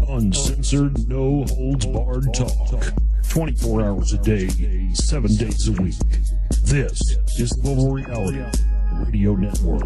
Uncensored, no holds barred talk. 24 hours a day, 7 days a week. This is Global Reality Radio Network.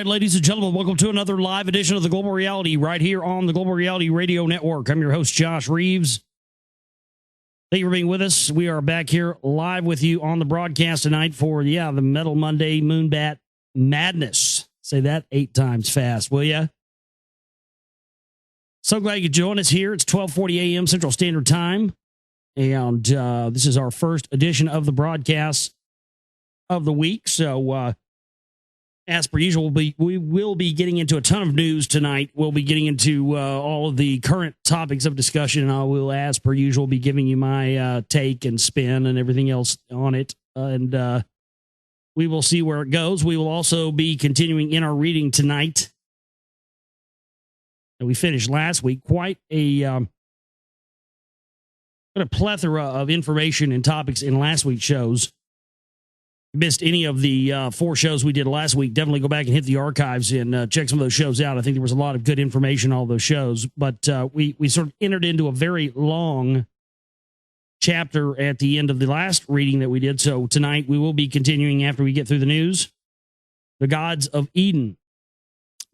Ladies and gentlemen, welcome to another live edition of the Global Reality right here on the Global Reality Radio Network. I'm your host, Josh Reeves. Thank you for being with us. We are back here live with you on the broadcast tonight for, the Metal Monday Moonbat Madness. Say that 8 times fast, will ya? So glad you could join us here. It's 12:40 a.m. Central Standard Time, and this is our first edition of the broadcast of the week. So, as per usual, we will be getting into a ton of news tonight. We'll be getting into all of the current topics of discussion, and I will, as per usual, be giving you my take and spin and everything else on it. And we will see where it goes. We will also be continuing in our reading tonight. And we finished last week. Quite a plethora of information and topics in last week's shows. Missed any of the 4 shows we did last week, definitely go back and hit the archives and check some of those shows out. I think there was a lot of good information on all those shows, but we sort of entered into a very long chapter at the end of the last reading that we did. So tonight we will be continuing after we get through the news, The Gods of Eden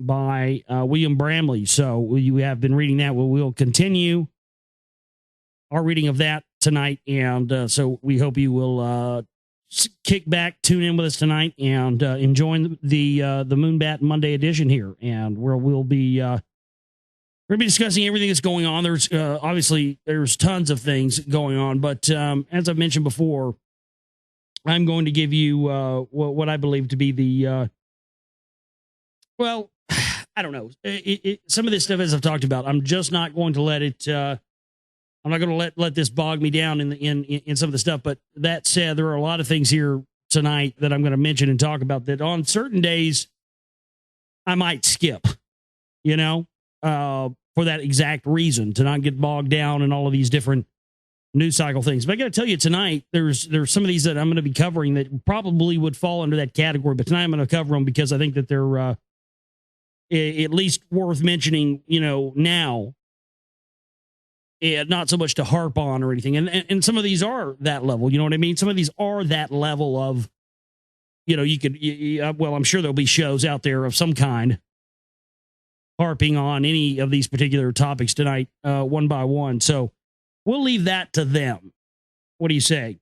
by William Bramley. So you have been reading that. We'll continue our reading of that tonight. And so we hope you will kick back, tune in with us tonight, and enjoy the Moonbat Monday edition here, and where we'll be discussing everything that's going on. There's obviously there's tons of things going on, but as I've mentioned before, I'm going to give you what I believe to be the well, I don't know. Some of this stuff, as I've talked about, I'm just not going to let it. I'm not going to let this bog me down in some of the stuff. But that said, there are a lot of things here tonight that I'm going to mention and talk about that on certain days I might skip, for that exact reason, to not get bogged down in all of these different news cycle things. But I got to tell you tonight, there's some of these that I'm going to be covering that probably would fall under that category. But tonight I'm going to cover them because I think that they're at least worth mentioning, now. And not so much to harp on or anything. And some of these are that level, you know what I mean? Some of these are that level of, you could, well, I'm sure there'll be shows out there of some kind harping on any of these particular topics tonight, one by one. So we'll leave that to them. What do you say?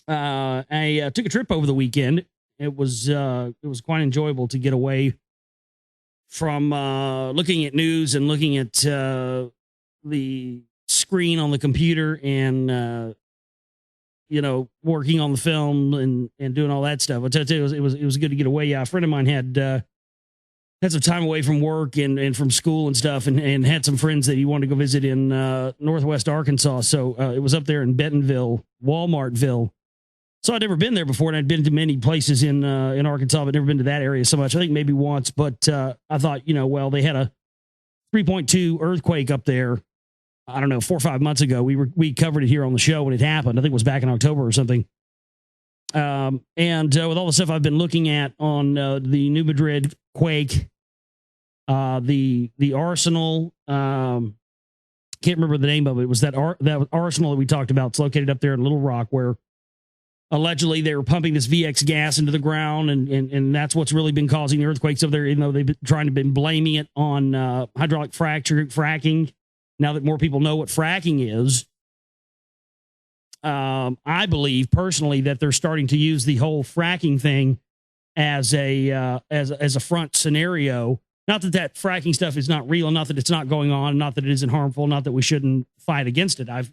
I took a trip over the weekend. It was quite enjoyable to get away from looking at news and looking at the screen on the computer and working on the film and doing all that stuff. I'll tell you, it was good to get away. Yeah, a friend of mine had some time away from work and from school and stuff, and had some friends that he wanted to go visit in Northwest Arkansas. So it was up there in Bentonville, Walmartville. So I'd never been there before, and I'd been to many places in Arkansas, but never been to that area so much. I think maybe once, but I thought, they had a 3.2 earthquake up there. I don't know, 4 or 5 months ago. We covered it here on the show when it happened. I think it was back in October or something. And with all the stuff I've been looking at on the New Madrid quake, the Arsenal, can't remember the name of it. It was that Arsenal that we talked about. It's located up there in Little Rock, where allegedly they were pumping this VX gas into the ground, and that's what's really been causing the earthquakes up there, even though they've been trying to been blaming it on hydraulic fracking. Now that more people know what fracking is, I believe personally that they're starting to use the whole fracking thing as a front scenario. Not that that fracking stuff is not real, not that it's not going on, not that it isn't harmful, not that we shouldn't fight against it. I've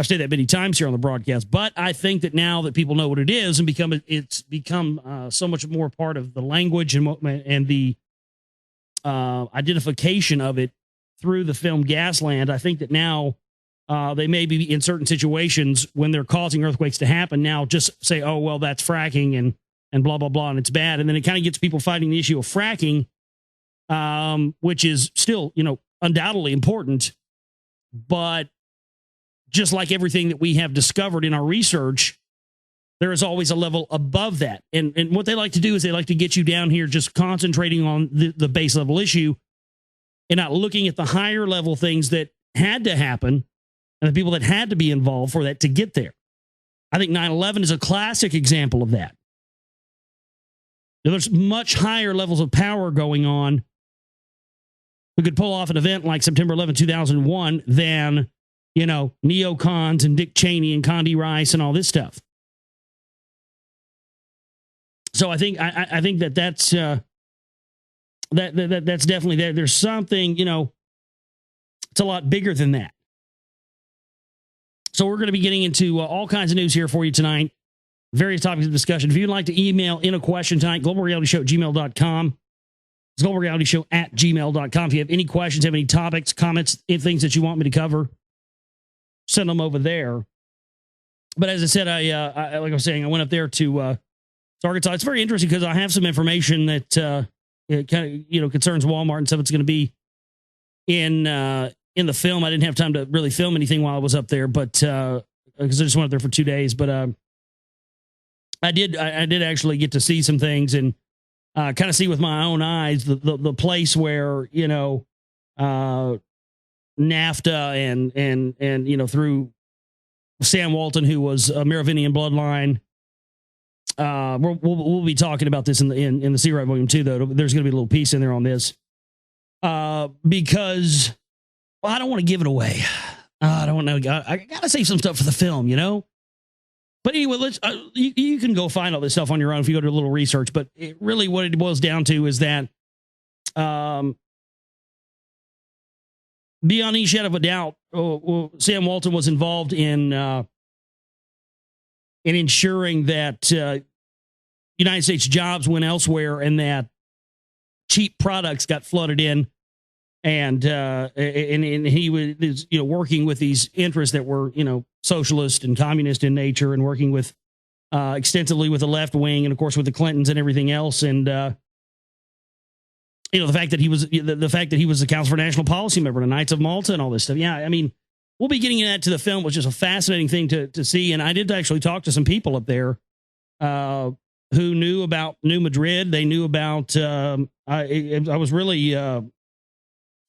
said that many times here on the broadcast, but I think that now that people know what it is and it's become so much more part of the language and the identification of it through the film Gasland. I think that now they may be in certain situations when they're causing earthquakes to happen. Now just say, oh, well, that's fracking and blah, blah, blah, and it's bad. And then it kind of gets people fighting the issue of fracking, which is still, undoubtedly important. But just like everything that we have discovered in our research, there is always a level above that. And what they like to do is they like to get you down here just concentrating on the base level issue and not looking at the higher level things that had to happen and the people that had to be involved for that to get there. I think 9/11 is a classic example of that. There's much higher levels of power going on who could pull off an event like September 11, 2001 than, neocons and Dick Cheney and Condi Rice and all this stuff. So I think that's that's definitely there. There's something, it's a lot bigger than that. So we're going to be getting into all kinds of news here for you tonight. Various topics of discussion. If you'd like to email in a question tonight, globalrealityshow@gmail.com. It's globalrealityshow@gmail.com. If you have any questions, have any topics, comments, things that you want me to cover, send them over there. But as I said, I like I was saying, I went up there to Arkansas. It's very interesting because I have some information that kind of concerns Walmart and stuff. It's going to be in the film. I didn't have time to really film anything while I was up there, but because I just went up there for 2 days. But I did actually get to see some things and kind of see with my own eyes the place where NAFTA and through Sam Walton, who was a Merovingian bloodline. We'll be talking about this in the C Right Volume 2, though. There's going to be a little piece in there on this because I don't want to give it away. I don't know. I got to save some stuff for the film, But anyway, let's you can go find all this stuff on your own if you go do a little research. But really what it boils down to is that beyond any shadow of a doubt, Sam Walton was involved in ensuring that United States jobs went elsewhere and that cheap products got flooded in, and he was working with these interests that were socialist and communist in nature, and working with extensively with the left wing, and of course with the Clintons and everything else, and the fact that he was the Council for National Policy member, the Knights of Malta, and all this stuff. Yeah, I mean, we'll be getting into that to the film, which is a fascinating thing to see. And I did actually talk to some people up there who knew about New Madrid. They knew about. I was really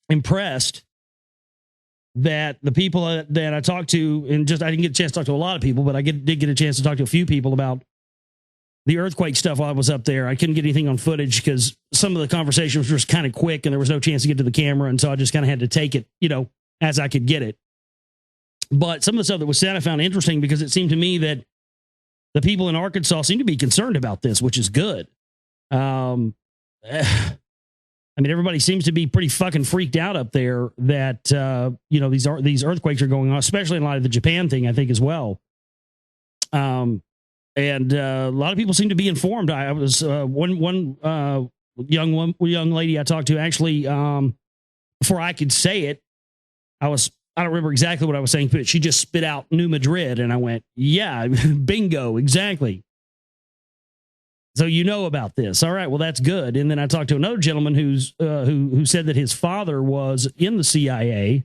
impressed that the people that I talked to, and I didn't get a chance to talk to a lot of people, but I did get a chance to talk to a few people about the earthquake stuff while I was up there. I couldn't get anything on footage because some of the conversation was just kind of quick and there was no chance to get to the camera. And so I just kind of had to take it, as I could get it. But some of the stuff that was said, I found interesting because it seemed to me that the people in Arkansas seem to be concerned about this, which is good. I mean, everybody seems to be pretty fucking freaked out up there that, these earthquakes are going on, especially in light of the Japan thing, I think, as well. And a lot of people seem to be informed. I was one young lady I talked to actually before I could say it. I don't remember exactly what I was saying, but she just spit out New Madrid, and I went, "Yeah, bingo, exactly." So about this, all right? Well, that's good. And then I talked to another gentleman who said that his father was in the CIA,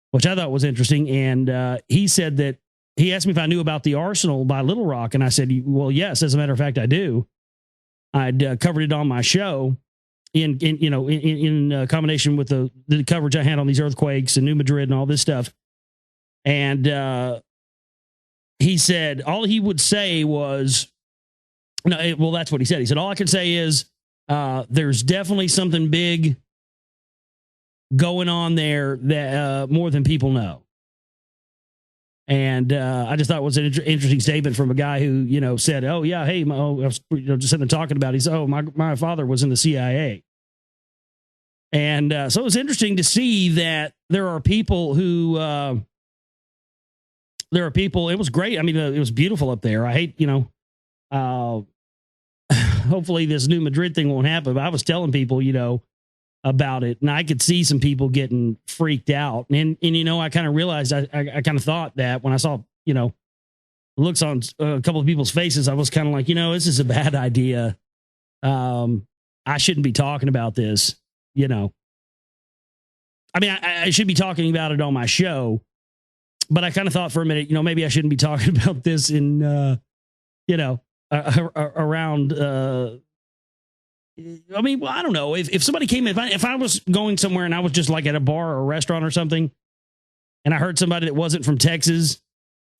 which I thought was interesting, and he said that. He asked me if I knew about the Arsenal by Little Rock, and I said, well, yes, as a matter of fact, I do. I'd covered it on my show in combination with the coverage I had on these earthquakes and New Madrid and all this stuff. And he said all he would say was, no, well, that's what he said. He said, all I can say is there's definitely something big going on there that more than people know. And I just thought it was an interesting statement from a guy who, you know, said, oh, yeah, hey, I was just sitting there talking about it. He said, oh, my father was in the CIA. And so it was interesting to see that there are people who, it was great. I mean, it was beautiful up there. I hate, you know, hopefully this New Madrid thing won't happen. But I was telling people, you know, about it, and I could see some people getting freaked out. And you know, I kind of realized, I kind of thought that when I saw, you know, looks on a couple of people's faces, I was kind of like, you know, this is a bad idea. I shouldn't be talking about this, you know. I mean, I should be talking about it on my show, but I kind of thought for a minute, you know, maybe I shouldn't be talking about this in, you know, around, I mean, well, I don't know. If somebody came in, if I was going somewhere and I was just like at a bar or a restaurant or something, and I heard somebody that wasn't from Texas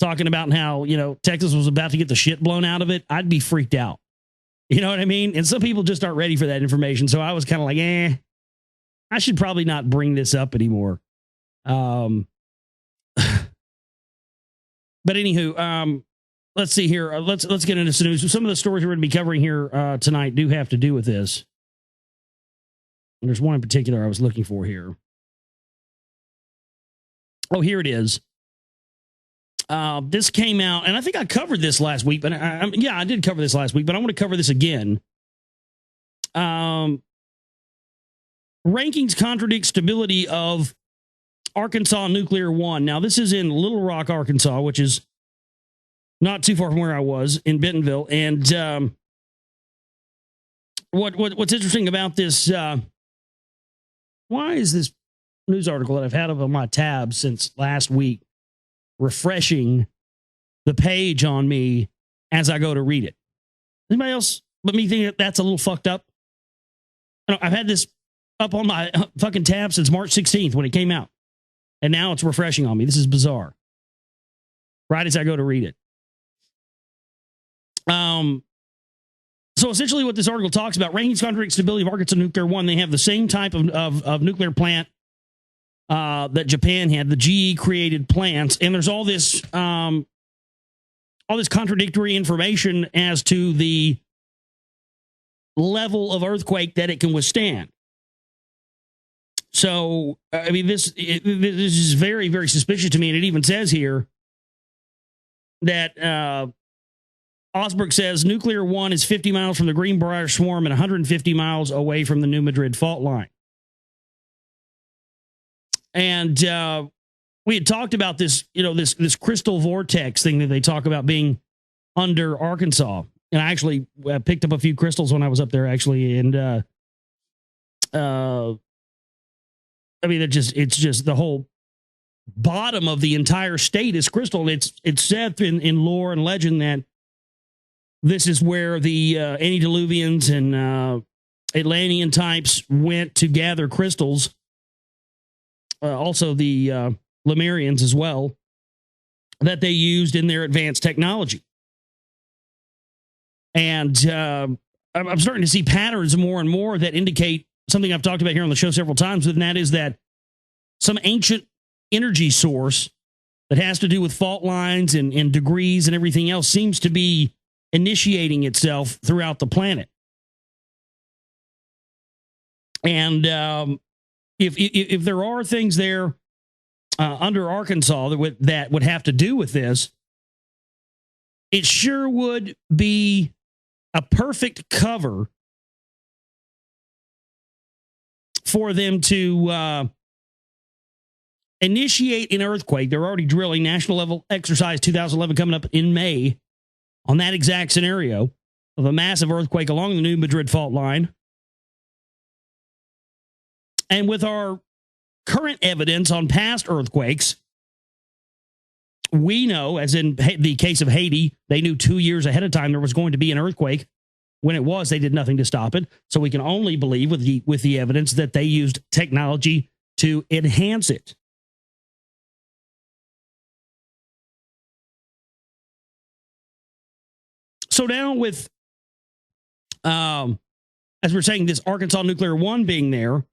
talking about how, you know, Texas was about to get the shit blown out of it, I'd be freaked out. You know what I mean? And some people just aren't ready for that information. So I was kind of like, I should probably not bring this up anymore. But anywho, let's see here. Let's get into some news. Some of the stories we're going to be covering here tonight do have to do with this. And there's one in particular I was looking for here. Oh, here it is. This came out, and I think I covered this last week, but I did cover this last week, but I want to cover this again. Rankings contradict stability of Arkansas Nuclear One. Now, this is in Little Rock, Arkansas, which is not too far from where I was in Bentonville. And what's interesting about this, why is this news article that I've had up on my tab since last week refreshing the page on me as I go to read it? Anybody else but me think that that's a little fucked up? I've had this up on my fucking tab since March 16th when it came out. And now it's refreshing on me. This is bizarre. Right as I go to read it. So essentially what this article talks about, rankings contradict stability of Arkansas Nuclear One. They have the same type of nuclear plant that Japan had, the GE created plants. And there's all this contradictory information as to the level of earthquake that it can withstand. So, I mean, this is very, very suspicious to me. And it even says here that Osberg says Nuclear One is 50 miles from the Greenbrier Swarm and 150 miles away from the New Madrid fault line. And we had talked about this, you know, this crystal vortex thing that they talk about being under Arkansas. And I actually picked up a few crystals when I was up there, actually. And I mean, it's just the whole bottom of the entire state is crystal. It's said in lore and legend that this is where the antediluvians and Atlantean types went to gather crystals. Also the Lemurians as well, that they used in their advanced technology. And I'm starting to see patterns more and more that indicate something I've talked about here on the show several times, and that is that some ancient energy source that has to do with fault lines and degrees and everything else seems to be initiating itself throughout the planet. And if there are things there under Arkansas that would have to do with this, it sure would be a perfect cover for them to initiate an earthquake. They're already drilling National Level Exercise 2011 coming up in May on that exact scenario of a massive earthquake along the New Madrid fault line. And with our current evidence on past earthquakes, we know, as in the case of Haiti, they knew 2 years ahead of time there was going to be an earthquake. When it was, they did nothing to stop it. So we can only believe with the evidence that they used technology to enhance it. So now with, as we're saying, this Arkansas Nuclear 1 being there,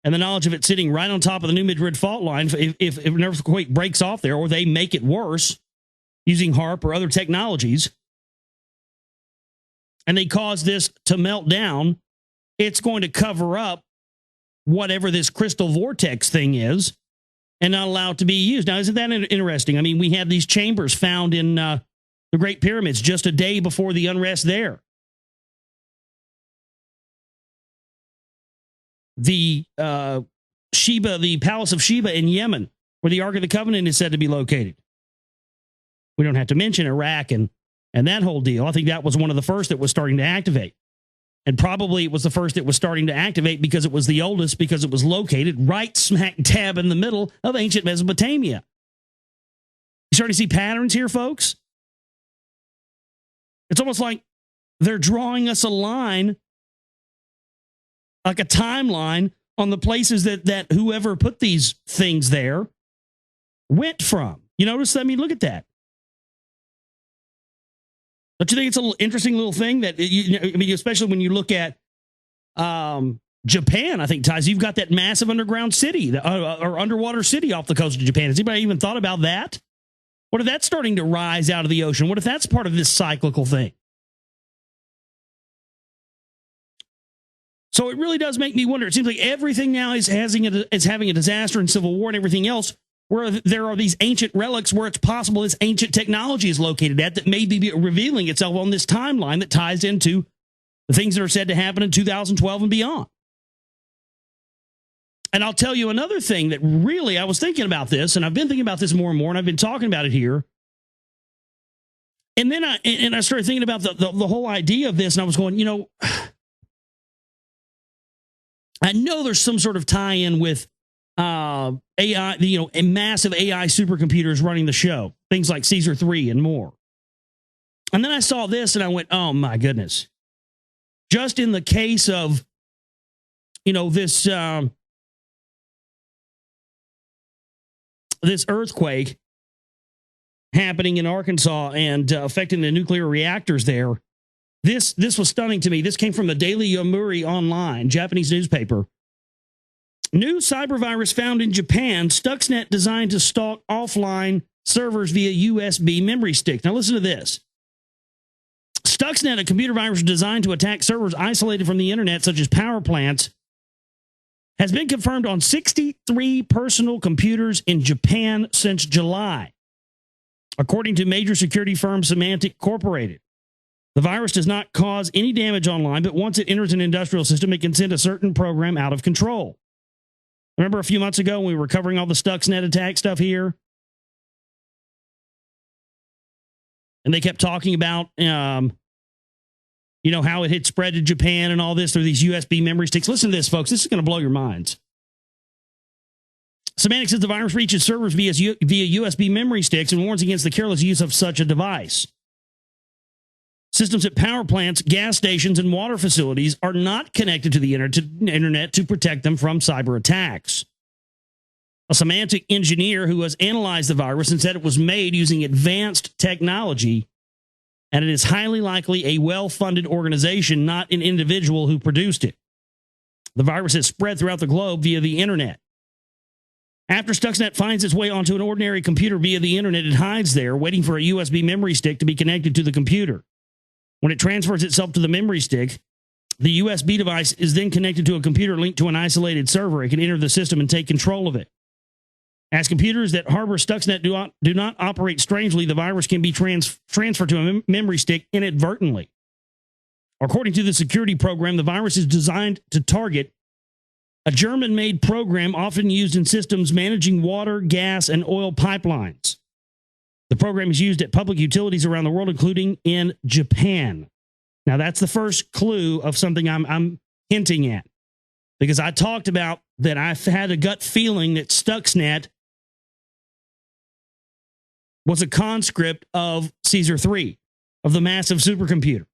and the knowledge of it sitting right on top of the New Madrid fault line, if an earthquake breaks off there, or they make it worse using HARP or other technologies, and they cause this to melt down, it's going to cover up whatever this crystal vortex thing is and not allow it to be used. Now, isn't that interesting? I mean, we had these chambers found in the Great Pyramids just a day before the unrest there. The Sheba, the Palace of Sheba in Yemen, where the Ark of the Covenant is said to be located. We don't have to mention Iraq and that whole deal. I think that was one of the first that was starting to activate. And probably it was the first that was starting to activate because it was the oldest, because it was located right smack dab in the middle of ancient Mesopotamia. You starting to see patterns here, folks? It's almost like they're drawing us a line, like a timeline on the places that whoever put these things there went from. You notice? I mean, look at that. Don't you think it's a little interesting little thing that, I mean, especially when you look at Japan, I think, Tyson, you've got that massive underground city or underwater city off the coast of Japan. Has anybody even thought about that? What if that's starting to rise out of the ocean? What if that's part of this cyclical thing? So it really does make me wonder. It seems like everything now is having a disaster and civil war and everything else, where there are these ancient relics where it's possible this ancient technology is located at that may be revealing itself on this timeline that ties into the things that are said to happen in 2012 and beyond. And I'll tell you another thing that really, I was thinking about this, and I've been thinking about this more and more, and I've been talking about it here. And then I started thinking about the whole idea of this, and I was going, you know, I know there's some sort of tie-in with AI, you know, massive AI supercomputers running the show, things like Caesar 3 and more. And then I saw this and I went, oh my goodness. Just in the case of, you know, this earthquake happening in Arkansas and affecting the nuclear reactors there, this was stunning to me. This came from the Daily Yomiuri Online, Japanese newspaper. New cyber virus found in Japan, Stuxnet designed to stalk offline servers via USB memory stick. Now listen to this. Stuxnet, a computer virus designed to attack servers isolated from the internet, such as power plants, has been confirmed on 63 personal computers in Japan since July, according to major security firm Symantec Incorporated. The virus does not cause any damage online, but once it enters an industrial system, it can send a certain program out of control. Remember a few months ago when we were covering all the Stuxnet attack stuff here? And they kept talking about, you know, how it had spread to Japan and all this through these USB memory sticks. Listen to this, folks. This is going to blow your minds. Symantec says the virus reaches servers via USB memory sticks and warns against the careless use of such a device. Systems at power plants, gas stations, and water facilities are not connected to the internet to protect them from cyber attacks. A Symantec engineer who has analyzed the virus and said it was made using advanced technology, and it is highly likely a well-funded organization, not an individual who produced it. The virus has spread throughout the globe via the internet. After Stuxnet finds its way onto an ordinary computer via the internet, it hides there, waiting for a USB memory stick to be connected to the computer. When it transfers itself to the memory stick, the USB device is then connected to a computer linked to an isolated server. It can enter the system and take control of it. As computers that harbor Stuxnet do not operate strangely, the virus can be transferred to a memory stick inadvertently. According to the security program, the virus is designed to target a German-made program often used in systems managing water, gas, and oil pipelines. The program is used at public utilities around the world, including in Japan. Now, that's the first clue of something I'm hinting at, because I talked about that I've had a gut feeling that Stuxnet was a conscript of Caesar 3, of the massive supercomputer.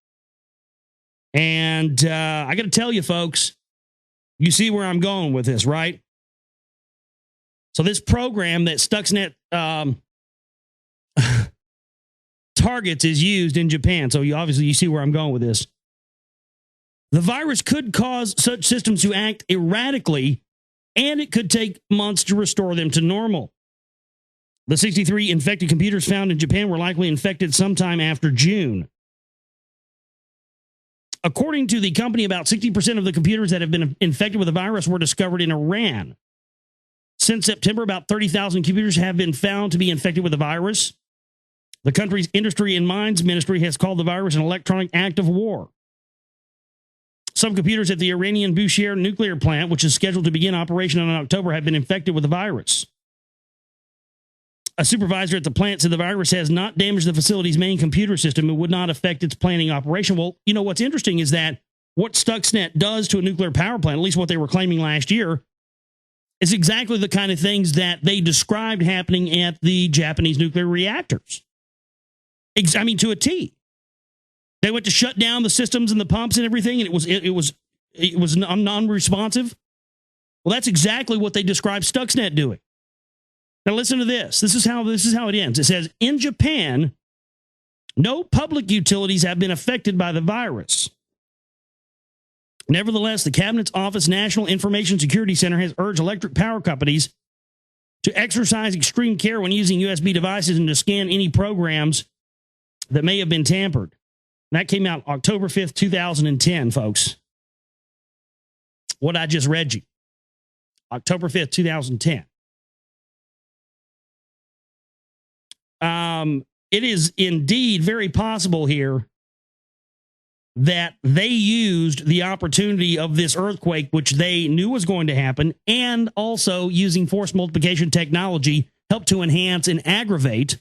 And I got to tell you, folks, you see where I'm going with this, right? So this program that Stuxnet targets is used in Japan. So obviously you see where I'm going with this. The virus could cause such systems to act erratically, and it could take months to restore them to normal. The 63 infected computers found in Japan were likely infected sometime after June. According to the company, about 60% of the computers that have been infected with the virus were discovered in Iran. Since September, about 30,000 computers have been found to be infected with the virus. The country's Industry and Mines Ministry has called the virus an electronic act of war. Some computers at the Iranian Bushehr nuclear plant, which is scheduled to begin operation in October, have been infected with the virus. A supervisor at the plant said the virus has not damaged the facility's main computer system and would not affect its planning operation. Well, you know, what's interesting is that what Stuxnet does to a nuclear power plant, at least what they were claiming last year, is exactly the kind of things that they described happening at the Japanese nuclear reactors. I mean, to a T. They went to shut down the systems and the pumps and everything, and it was non-responsive. Well, that's exactly what they described Stuxnet doing. Now listen to this. This is how it ends. It says, in Japan, no public utilities have been affected by the virus. Nevertheless, the Cabinet's Office National Information Security Center has urged electric power companies to exercise extreme care when using USB devices and to scan any programs that may have been tampered. And that came out October 5th, 2010, folks. What I just read you. October 5th, 2010. It is indeed very possible here that they used the opportunity of this earthquake, which they knew was going to happen, and also using force multiplication technology helped to enhance and aggravate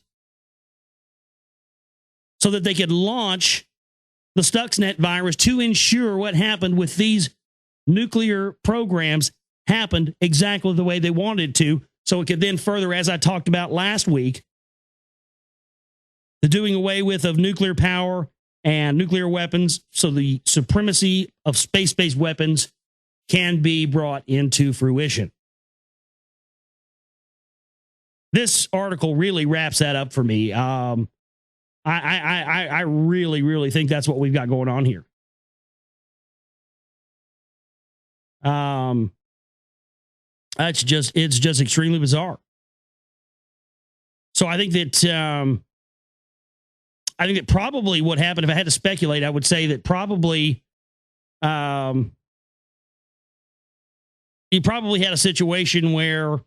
so that they could launch the Stuxnet virus to ensure what happened with these nuclear programs happened exactly the way they wanted it to, so it could then further, as I talked about last week, the doing away with of nuclear power and nuclear weapons, so the supremacy of space-based weapons can be brought into fruition. This article really wraps that up for me. I really, really think that's what we've got going on here. It's just extremely bizarre. So I think that probably what happened, if I had to speculate, I would say that probably he probably had a situation where,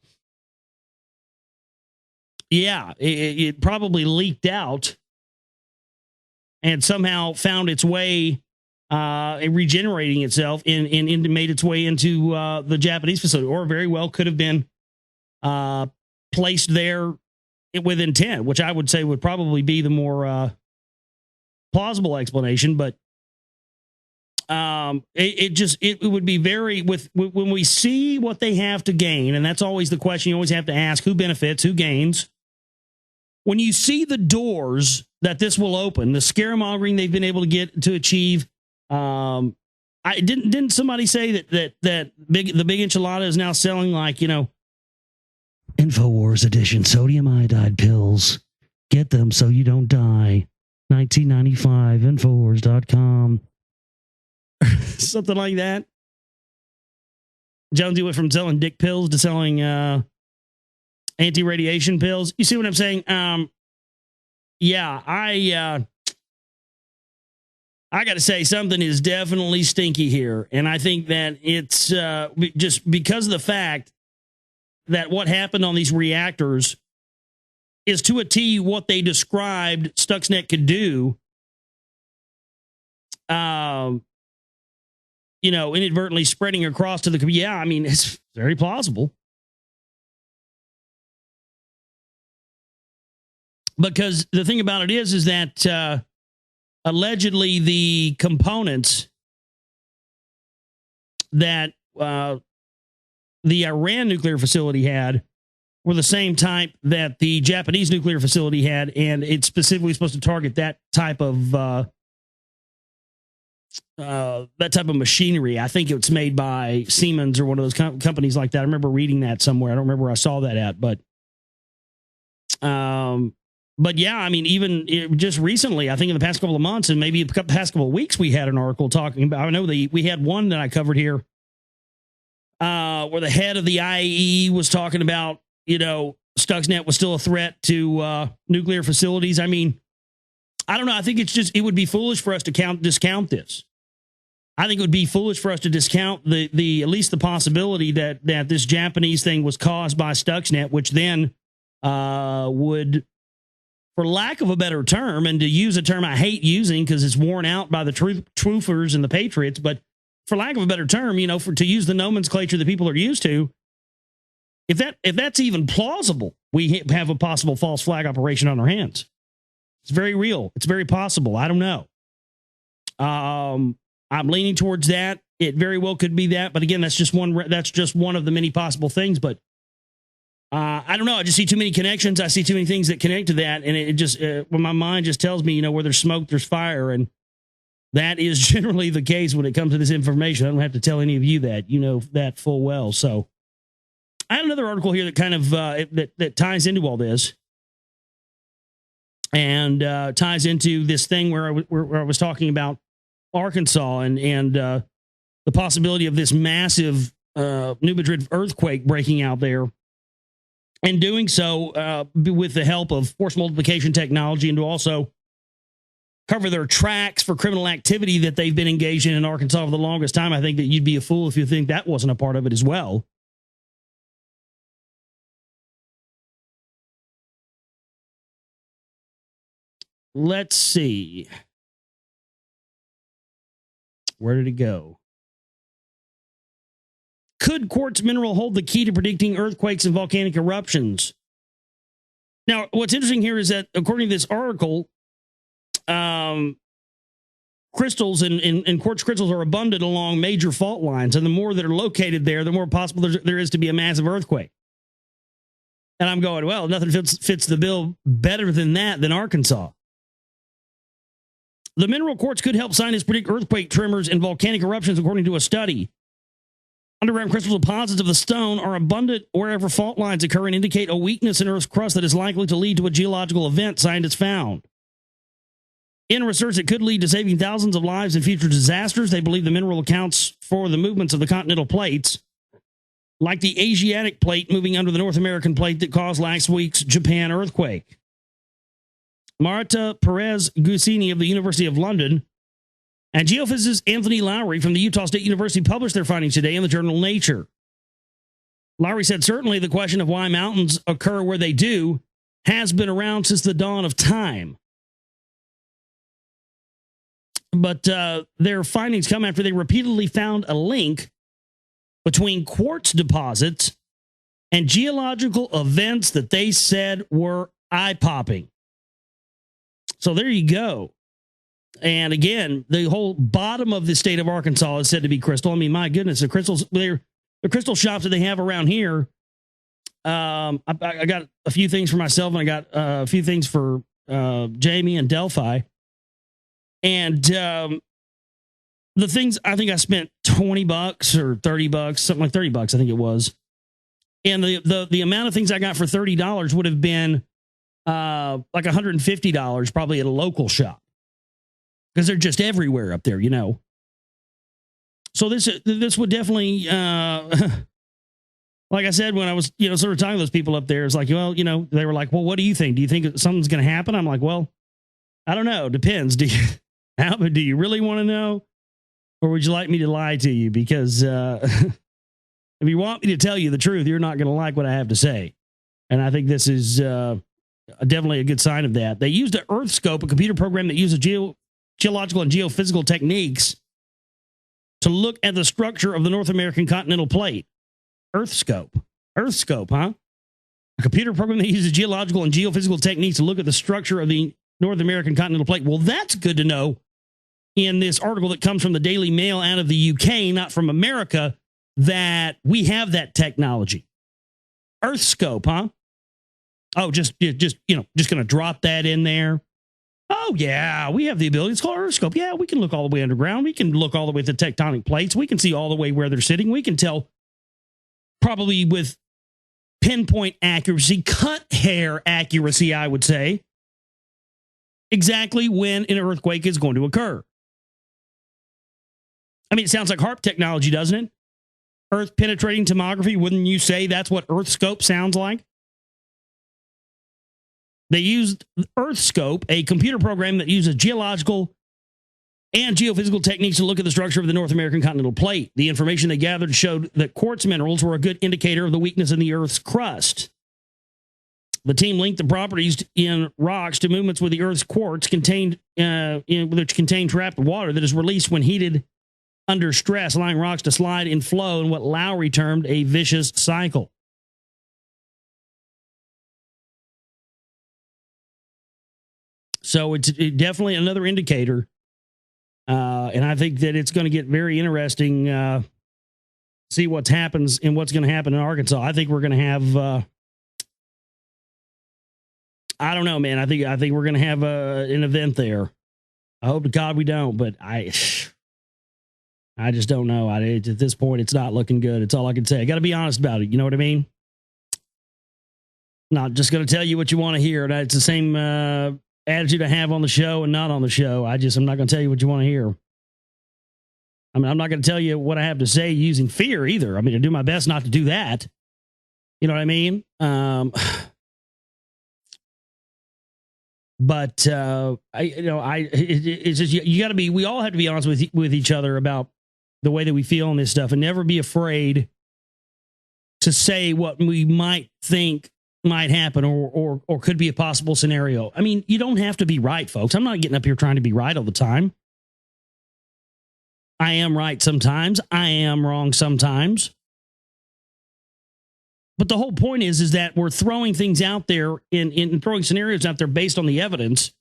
it probably leaked out and somehow found its way regenerating itself and made its way into the Japanese facility, or very well could have been placed there with intent, which I would say would probably be the more plausible explanation. But it would be very, when we see what they have to gain, and that's always the question you always have to ask: who benefits, who gains? When you see the doors that this will open, the scaremongering they've been able to get to achieve, didn't somebody say that the big enchilada is now selling, like, InfoWars edition sodium iodide pills. Get them so you don't die. 1995, Infowars.com. Something like that. Jonesy went from selling dick pills to selling anti-radiation pills. You see what I'm saying? I got to say, something is definitely stinky here. And I think that it's just because of the fact that what happened on these reactors is to a T what they described Stuxnet could do, inadvertently spreading across to the community. Yeah, I mean, it's very plausible. Because the thing about it is that allegedly the components that the Iran nuclear facility had were the same type that the Japanese nuclear facility had, and it's specifically supposed to target that type of machinery. I think it's made by Siemens or one of those companies like that. I remember reading that somewhere. I don't remember where I saw that at, but But yeah, I mean, just recently, I think in the past couple of months and maybe the past couple of weeks, we had an article talking about, I know we had one that I covered here where the head of the IAEA was talking about, Stuxnet was still a threat to nuclear facilities. I mean, I don't know. I think it would be foolish for us to discount this. I think it would be foolish for us to discount the at least the possibility that this Japanese thing was caused by Stuxnet, which then would, for lack of a better term, and to use a term I hate using because it's worn out by the truthers and the patriots, but for lack of a better term, to use the nomenclature that people are used to, if that's even plausible, we have a possible false flag operation on our hands. It's very real. It's very possible. I don't know. I'm leaning towards that. It very well could be that, but again, that's just one of the many possible things. But I don't know. I just see too many connections. I see too many things that connect to that, and it just when my mind just tells me, where there's smoke, there's fire, and that is generally the case when it comes to this information. I don't have to tell any of you that. You know that full well. So I had another article here that kind of that ties into all this, and ties into this thing where I was talking about Arkansas and the possibility of this massive New Madrid earthquake breaking out there, and doing so with the help of force multiplication technology, and to also cover their tracks for criminal activity that they've been engaged in Arkansas for the longest time. I think that you'd be a fool if you think that wasn't a part of it as well. Let's see. Where did it go? Could quartz mineral hold the key to predicting earthquakes and volcanic eruptions? Now, what's interesting here is that according to this article, crystals and quartz crystals are abundant along major fault lines, and the more that are located there, the more possible there is to be a massive earthquake. And I'm going, well, nothing fits the bill better than Arkansas. The mineral quartz could help scientists predict earthquake tremors and volcanic eruptions, according to a study. Underground crystal deposits of the stone are abundant wherever fault lines occur and indicate a weakness in Earth's crust that is likely to lead to a geological event, scientists found. In research that could lead to saving thousands of lives in future disasters, they believe the mineral accounts for the movements of the continental plates, like the Asiatic plate moving under the North American plate that caused last week's Japan earthquake. Marta Perez Gusini of the University of London and geophysicist Anthony Lowry from the Utah State University published their findings today in the journal Nature. Lowry said, certainly the question of why mountains occur where they do has been around since the dawn of time. But their findings come after they repeatedly found a link between quartz deposits and geological events that they said were eye-popping. So there you go. And again, the whole bottom of the state of Arkansas is said to be crystal. I mean, my goodness, the crystal shops that they have around here. I got a few things for myself, and I got a few things for Jamie and Delphi. And the things, I think I spent $20 or $30, something like $30, I think it was. And the amount of things I got for $30 would have been like $150 probably at a local shop, because they're just everywhere up there, So this would definitely, like I said, when I was, sort of talking to those people up there, it's like, well, they were like, well, what do you think? Do you think something's going to happen? I'm like, well, I don't know. Depends. Do you really want to know? Or would you like me to lie to you? Because if you want me to tell you the truth, you're not going to like what I have to say. And I think this is definitely a good sign of that. They used an EarthScope, a computer program that uses geological and geophysical techniques to look at the structure of the North American continental plate. EarthScope, huh? A computer program that uses geological and geophysical techniques to look at the structure of the North American continental plate. Well, that's good to know in this article that comes from the Daily Mail out of the UK, not from America, that we have that technology. EarthScope, huh? Oh, just going to drop that in there. Oh, yeah, we have the ability. It's called EarthScope. Yeah, we can look all the way underground. We can look all the way at the tectonic plates. We can see all the way where they're sitting. We can tell probably with pinpoint accuracy, cut hair accuracy, I would say, exactly when an earthquake is going to occur. I mean, it sounds like HARP technology, doesn't it? Earth penetrating tomography. Wouldn't you say that's what EarthScope sounds like? They used EarthScope, a computer program that uses geological and geophysical techniques to look at the structure of the North American continental plate. The information they gathered showed that quartz minerals were a good indicator of the weakness in the Earth's crust. The team linked the properties in rocks to movements with the Earth's quartz which contain trapped water that is released when heated under stress, allowing rocks to slide and flow in what Lowry termed a vicious cycle. So it's definitely another indicator. And I think that it's going to get very interesting, see what happens and what's going to happen in Arkansas. I think we're going to have, I don't know, man. I think we're going to have an event there. I hope to God we don't, but I just don't know. At this point, it's not looking good. It's all I can say. I got to be honest about it. You know what I mean? Not just going to tell you what you want to hear. It's the same attitude I have on the show and not on the show. I'm not going to tell you what you want to hear. I mean, I'm not going to tell you what I have to say using fear either. I mean, I do my best not to do that. You know what I mean? But it's just you got to be. We all have to be honest with each other about the way that we feel on this stuff, and never be afraid to say what we might think might happen or could be a possible scenario. I mean, you don't have to be right, folks. I'm not getting up here trying to be right all the time. I am right sometimes. I am wrong sometimes. But the whole point is that we're throwing things out there in throwing scenarios out there based on the evidence.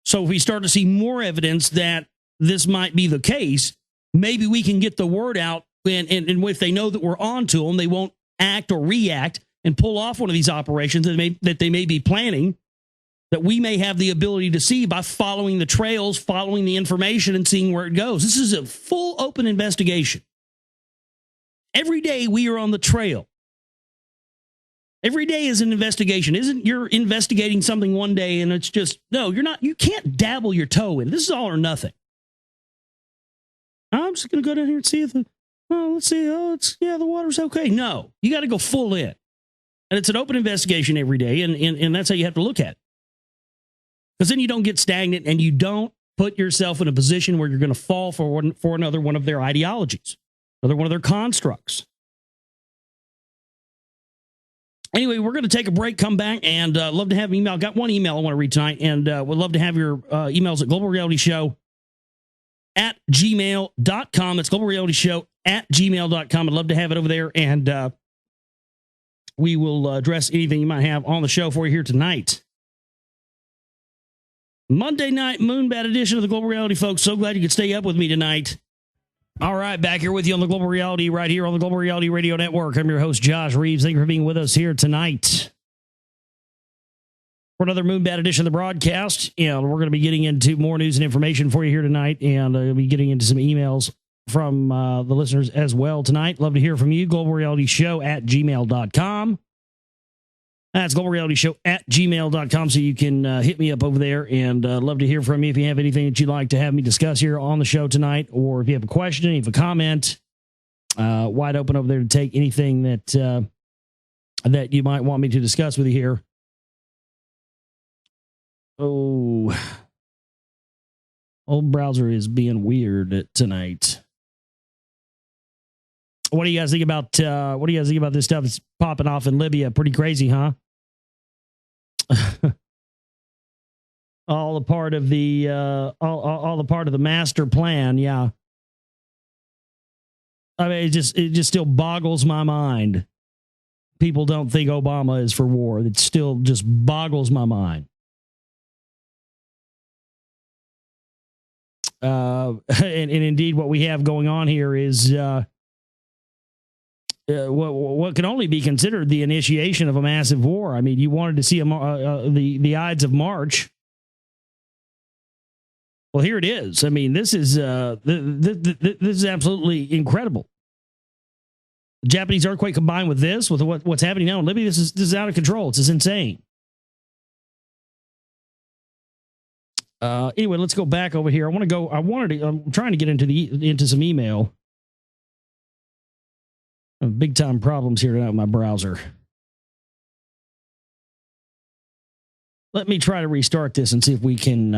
So if we start to see more evidence that this might be the case, maybe we can get the word out, and if they know that we're on to them, they won't act or react and pull off one of these operations that they may be planning, that we may have the ability to see by following the trails, following the information, and seeing where it goes. This is a full open investigation. Every day we are on the trail. Every day is an investigation. Isn't you're investigating something one day and it's just, no, you're not. You can't dabble your toe in. This is all or nothing. I'm just going to go down here and see if let's see. The water's okay. No, you got to go full in. And it's an open investigation every day. And that's how you have to look at it. Because then you don't get stagnant and you don't put yourself in a position where you're going to fall for another one of their ideologies, another one of their constructs. Anyway, we're going to take a break, come back, and love to have an email. Got one email I want to read tonight, and would love to have your emails at globalrealityshow@gmail.com. It's globalrealityshow@gmail.com. I'd love to have it over there, and we will address anything you might have on the show for you here tonight. Monday night Moonbat edition of the Global Reality, folks. So glad you could stay up with me tonight. All right, back here with you on the Global Reality, right here on the Global Reality Radio Network. I'm your host, Josh Reeves. Thank you for being with us here tonight for another Moonbat edition of the broadcast. And we're going to be getting into more news and information for you here tonight, and we'll be getting into some emails from the listeners as well tonight. Love to hear from you. globalrealityshow@gmail.com. That's globalrealityshow@gmail.com, so you can hit me up over there, and love to hear from you if you have anything that you'd like to have me discuss here on the show tonight, or if you have a question, if you have a comment, wide open over there to take anything that that you might want me to discuss with you here. Oh, old browser is being weird tonight. What do you guys think about this stuff that's popping off in Libya? Pretty crazy, huh? all a part of the all a part of the master plan. Yeah, I mean, it just still boggles my mind. People don't think Obama is for war. It still just boggles my mind. And indeed, what we have going on here is what can only be considered the initiation of a massive war. I mean, you wanted to see the Ides of March. Well, here it is. I mean, this is absolutely incredible. The Japanese earthquake combined with this, with what's happening now in Libya, this is out of control. This is insane. Anyway, let's go back over here. I'm trying to get into some email. I have big time problems here tonight with my browser. Let me try to restart this and see if we can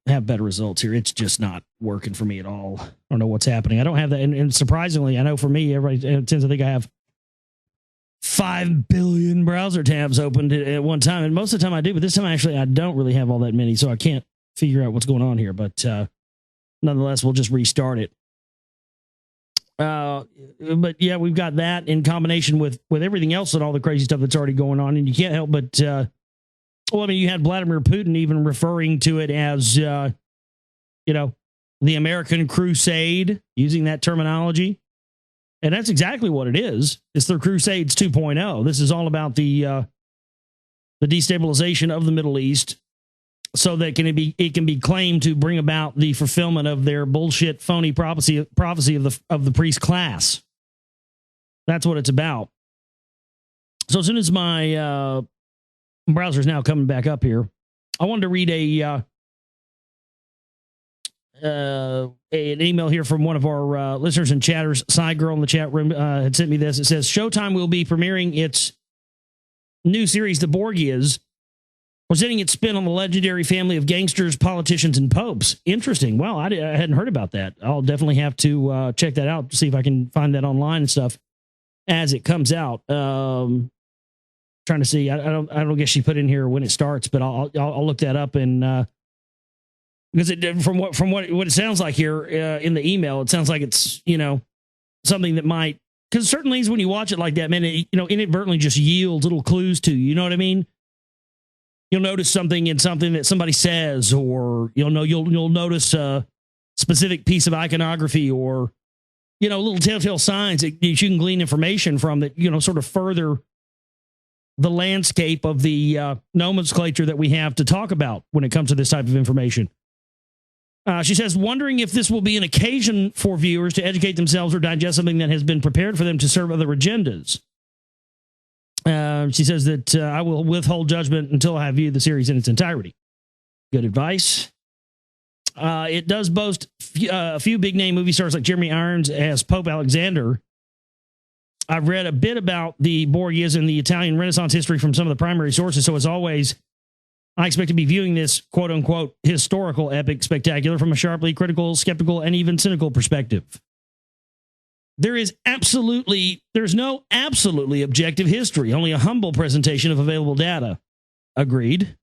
have better results here. It's just not working for me at all. I don't know what's happening. I don't have that. And surprisingly, I know for me, everybody tends to think I have 5 billion browser tabs opened at one time. And most of the time I do, but this time actually I don't really have all that many. So I can't figure out what's going on here. But nonetheless, we'll just restart it. But yeah, we've got that in combination with everything else and all the crazy stuff that's already going on. And you can't help but... well, I mean, you had Vladimir Putin even referring to it as, the American crusade, using that terminology. And that's exactly what it is. It's the Crusades 2.0. This is all about the destabilization of the Middle East so that it can be claimed to bring about the fulfillment of their bullshit, phony prophecy of the priest class. That's what it's about. So as soon as my... browser's now coming back up here. I wanted to read an email here from one of our listeners and chatters. Side Girl in the chat room had sent me this. It says, Showtime will be premiering its new series, The Borgias, presenting its spin on the legendary family of gangsters, politicians, and popes. Interesting. Well, I hadn't heard about that. I'll definitely have to check that out to see if I can find that online and stuff as it comes out. Trying to see. I don't guess she put in here when it starts, but I'll look that up and because from what it sounds like here in the email, it sounds like it's something that might, because certain things when you watch it like that, man, it, inadvertently just yields little clues to you. You know what I mean? You'll notice something in something that somebody says, or you'll notice a specific piece of iconography, or little telltale signs that you can glean information from that sort of further the landscape of the nomenclature that we have to talk about when it comes to this type of information. She says, wondering if this will be an occasion for viewers to educate themselves or digest something that has been prepared for them to serve other agendas. She says that I will withhold judgment until I have viewed the series in its entirety. Good advice. It does boast a few big-name movie stars like Jeremy Irons as Pope Alexander. I've read a bit about the Borgias and the Italian Renaissance history from some of the primary sources, so as always, I expect to be viewing this quote-unquote historical epic spectacular from a sharply critical, skeptical, and even cynical perspective. There's no absolutely objective history, only a humble presentation of available data. Agreed.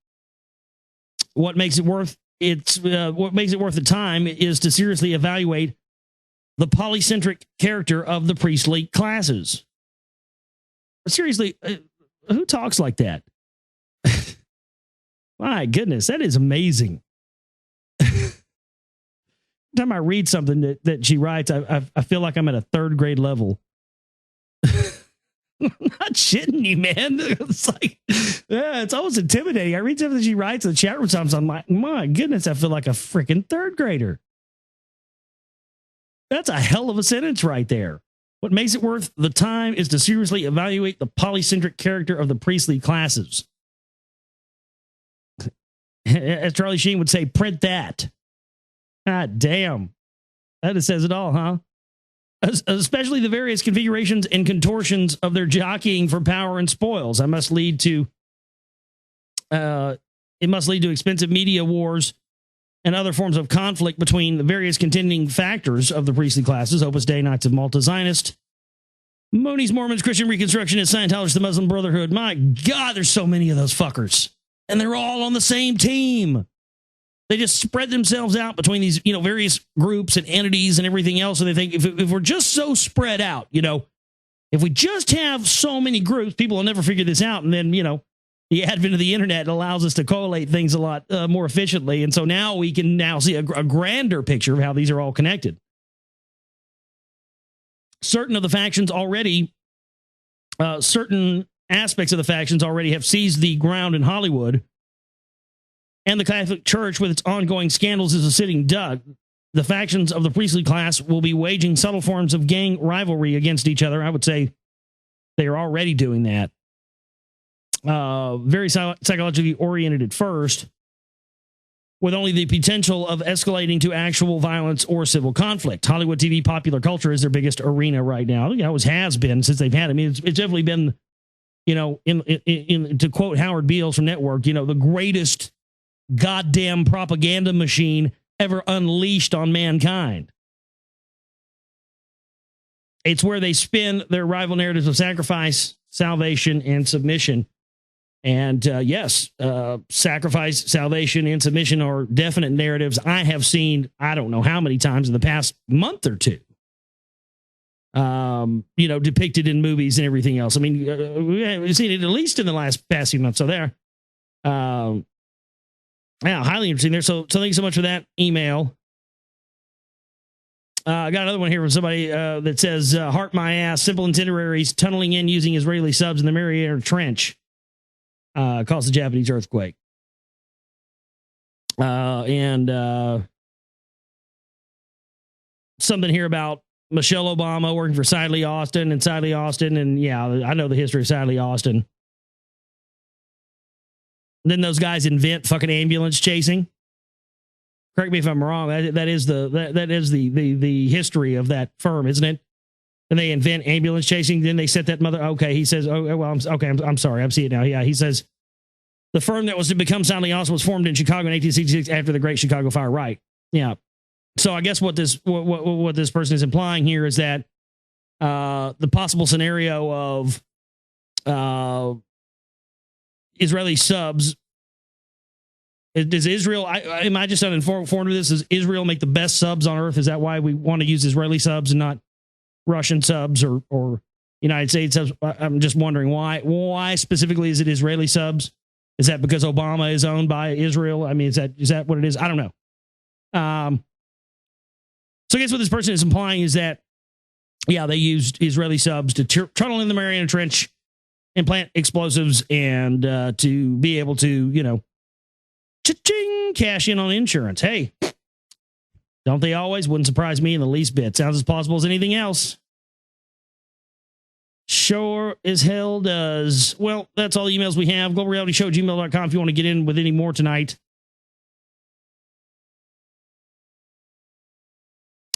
What makes it worth the time is to seriously evaluate the polycentric character of the priestly classes. Seriously, who talks like that? My goodness, that is amazing. Every time I read something that she writes, I feel like I'm at a third grade level. I'm not shitting you, man. It's like, it's almost intimidating. I read something she writes in the chat room sometimes. I'm like, my goodness, I feel like a freaking third grader. That's a hell of a sentence right there. What makes it worth the time is to seriously evaluate the polycentric character of the priestly classes. As Charlie Sheen would say, print that. God damn. That says it all, huh? Especially the various configurations and contortions of their jockeying for power and spoils. It must lead to expensive media wars and other forms of conflict between the various contending factors of the priestly classes: Opus Dei, Knights of Malta, Zionist, Moonies, Mormons, Christian Reconstructionists, Scientologists, the Muslim Brotherhood. My God, there's so many of those fuckers. And they're all on the same team. They just spread themselves out between these, various groups and entities and everything else. And they think if we're just so spread out, if we just have so many groups, people will never figure this out. And then, the advent of the internet allows us to collate things a lot more efficiently. And so now we can see a grander picture of how these are all connected. Certain aspects of the factions already have seized the ground in Hollywood, and the Catholic Church, with its ongoing scandals, is a sitting duck. The factions of the priestly class will be waging subtle forms of gang rivalry against each other. I would say they are already doing that. Very psychologically oriented at first. with only the potential of escalating to actual violence or civil conflict. Hollywood TV popular culture is their biggest arena right now. It always has been since they've had it. I mean, it's definitely been, in to quote Howard Beals from Network, the greatest goddamn propaganda machine ever unleashed on mankind. It's where they spin their rival narratives of sacrifice, salvation, and submission. And yes, sacrifice, salvation, and submission are definite narratives I have seen, I don't know how many times in the past month or two, depicted in movies and everything else. I mean, we've seen it at least in the past few months. So there. Yeah, highly interesting there. So thank you so much for that email. I got another one here from somebody that says, heart my ass, simple itineraries, tunneling in using Israeli subs in the Mariana Trench. Caused the Japanese earthquake. And something here about Michelle Obama working for Sidley Austin and Sidley Austin. And yeah, I know the history of Sidley Austin. Then those guys invent fucking ambulance chasing. Correct me if I'm wrong. That is the history of that firm, isn't it? And they invent ambulance chasing. Then they set that mother. Okay, he says. Oh well. I'm sorry. I'm seeing it now. Yeah, he says the firm that was to become Sidley Austin was formed in Chicago in 1866 after the Great Chicago Fire. Right. Yeah. So I guess what this person is implying here is that the possible scenario of Israeli subs. Does Israel, am I just uninformed of this? Does Israel make the best subs on earth? Is that why we want to use Israeli subs and not Russian subs or United States subs? I'm just wondering why. Why specifically is it Israeli subs? Is that because Obama is owned by Israel? I mean, is that what it is? I don't know. So I guess what this person is implying is that, yeah, they used Israeli subs to tunnel in the Mariana Trench and plant explosives and to be able to, cha-ching, cash in on insurance. Hey, don't they always? Wouldn't surprise me in the least bit. Sounds as possible as anything else. Sure as hell does. Well, that's all the emails we have. GlobalRealityShow@gmail.com if you want to get in with any more tonight.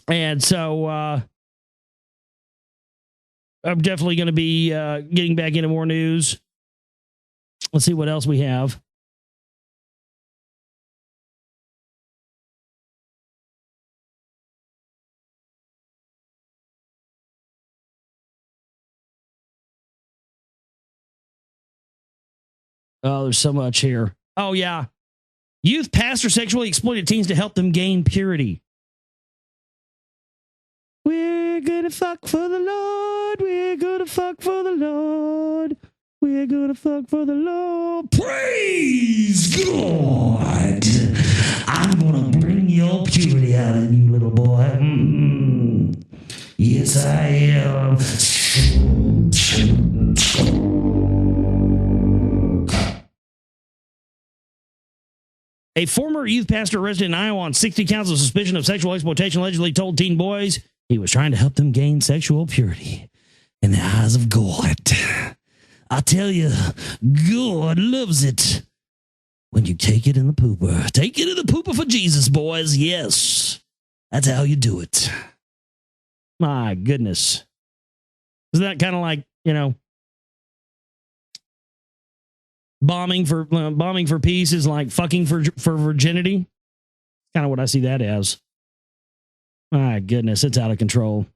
And so I'm definitely going to be getting back into more news. Let's see what else we have. Oh, there's so much here. Oh, yeah. Youth pastor sexually exploited teens to help them gain purity. We're gonna fuck for the Lord. We're gonna fuck for the Lord. We're gonna fuck for the Lord. Praise God. I'm gonna bring your purity out of you, little boy. Mm-hmm. Yes, I am. A former youth pastor arrested in Iowa on 60 counts of suspicion of sexual exploitation allegedly told teen boys he was trying to help them gain sexual purity in the eyes of God. I tell you, God loves it when you take it in the pooper. Take it in the pooper for Jesus, boys. Yes, that's how you do it. My goodness. Isn't that kind of like, bombing for peace is like fucking for virginity? Kind of what I see that as. My goodness, it's out of control.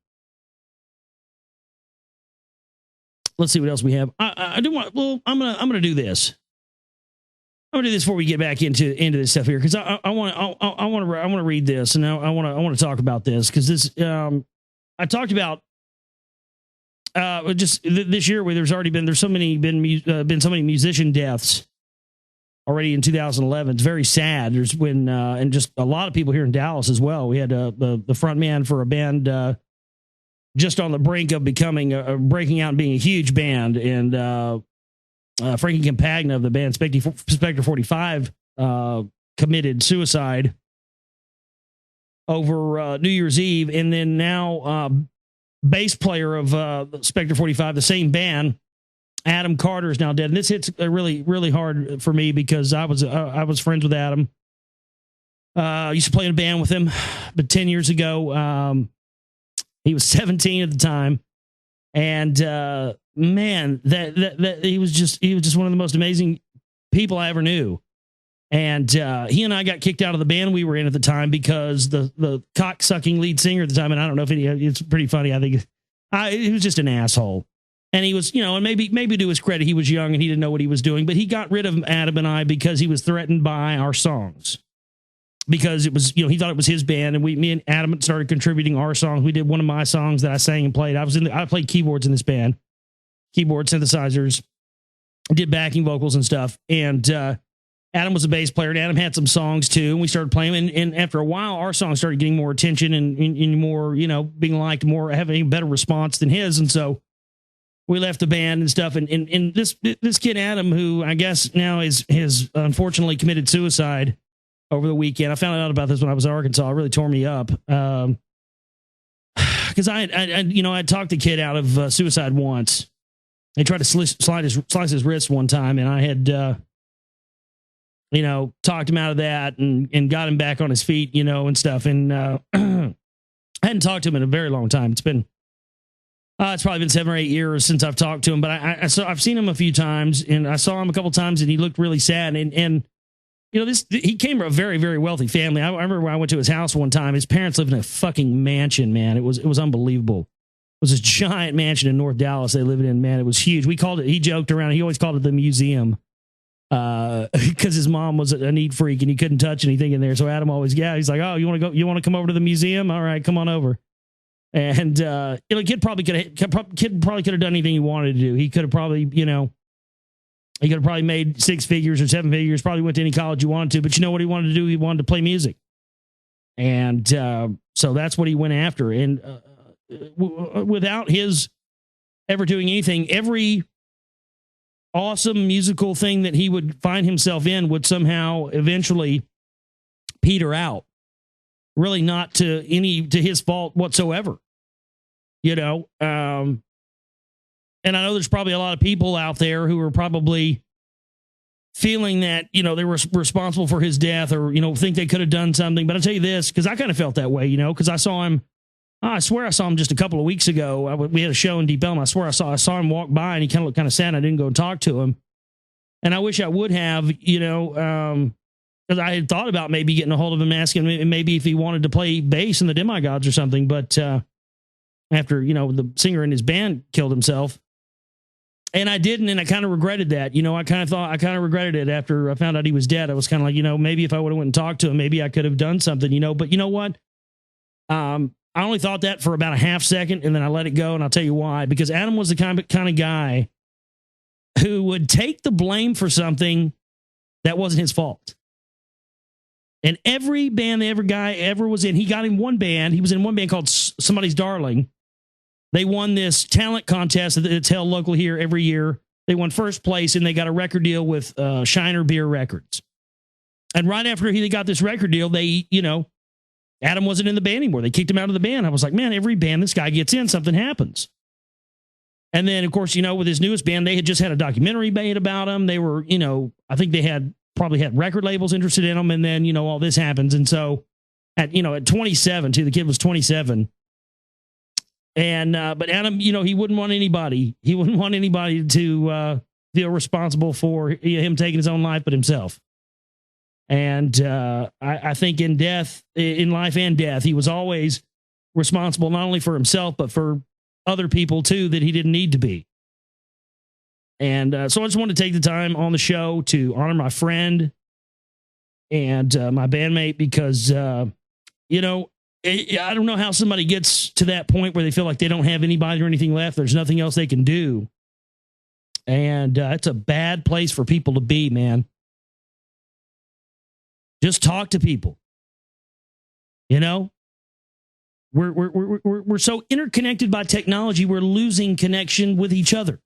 Let's see what else we have. I do want. Well, I'm gonna do this. I'm gonna do this before we get back into this stuff here because I want to read this and I want to talk about this because this I talked about just this year where there's so many musician deaths already in 2011. It's very sad. There's been and just a lot of people here in Dallas as well. We had the front man for a band just on the brink of breaking out and being a huge band, and Frankie Campagna of the band Spectre 45 committed suicide over New Year's Eve, and then now bass player of Spectre 45, the same band, Adam Carter, is now dead. And this hits really, really hard for me because I was friends with Adam. I used to play in a band with him, but 10 years ago, he was 17 at the time. And man, that he was just one of the most amazing people I ever knew. And he and I got kicked out of the band we were in at the time because the cock-sucking lead singer at the time, and I don't know if it's pretty funny. I think he was just an asshole. And he was, and maybe to his credit, he was young and he didn't know what he was doing, but he got rid of Adam and I because he was threatened by our songs. Because it was, he thought it was his band, and me and Adam started contributing our songs. We did one of my songs that I sang and played. I played keyboards in this band, keyboard synthesizers, did backing vocals and stuff. And Adam was a bass player, and Adam had some songs too. And we started playing, and after a while, our songs started getting more attention and more, being liked, more having a better response than his. And so we left the band and stuff. And this kid Adam, who I guess now has unfortunately committed suicide over the weekend. I found out about this when I was in Arkansas. It really tore me up. Because I talked the kid out of suicide once. They tried to slice his wrist one time, and I had, talked him out of that and got him back on his feet, and stuff. And I hadn't talked to him in a very long time. It's probably been 7 or 8 years since I've talked to him, but I've seen him a few times, and I saw him a couple times, and he looked really sad. And he came from a very, very wealthy family. I remember when I went to his house one time, his parents lived in a fucking mansion, man. It was unbelievable. It was this giant mansion in North Dallas they lived in, man. It was huge. He joked around. He always called it the museum because his mom was a neat freak and he couldn't touch anything in there. So Adam always, he's like, oh, you want to come over to the museum? All right, come on over. And, kid probably could have done anything he wanted to do. He could have probably, he could have probably made 6 figures or 7 figures, probably went to any college he wanted to, but you know what he wanted to do? He wanted to play music. And so that's what he went after. And without his ever doing anything, every awesome musical thing that he would find himself in would somehow eventually peter out. Really not to his fault whatsoever. And I know there's probably a lot of people out there who are probably feeling that, they were responsible for his death or, think they could have done something. But I'll tell you this, because I kind of felt that way, because I saw him. I swear I saw him just a couple of weeks ago. We had a show in Deep Elm. I swear I saw him walk by, and he kind of looked kind of sad. I didn't go and talk to him. And I wish I would have, because I had thought about maybe getting a hold of him, asking him maybe if he wanted to play bass in the Demigods or something. But after, the singer in his band killed himself. And I didn't, and I kind of regretted that. I kind of regretted it after I found out he was dead. I was kind of like, maybe if I would have went and talked to him, maybe I could have done something, But you know what? I only thought that for about a half second, and then I let it go, and I'll tell you why. Because Adam was the kind of guy who would take the blame for something that wasn't his fault. And every band the guy ever was in, he got in one band. He was in one band called Somebody's Darling. They won this talent contest that's held locally here every year. They won first place, and they got a record deal with Shiner Beer Records. And right after they got this record deal, Adam wasn't in the band anymore. They kicked him out of the band. I was like, man, every band this guy gets in, something happens. And then, of course, with his newest band, they had just had a documentary made about him. They were, I think they probably had record labels interested in him. And then, all this happens. And so at 27, too, the kid was 27. And, but Adam, he wouldn't want anybody to feel responsible for him taking his own life, but himself. And I think in life and death, he was always responsible not only for himself, but for other people too, that he didn't need to be. And so I just wanted to take the time on the show to honor my friend and my bandmate, because, I don't know how somebody gets to that point where they feel like they don't have anybody or anything left. There's nothing else they can do. And it's a bad place for people to be, man. Just talk to people. We're so interconnected by technology, we're losing connection with each other.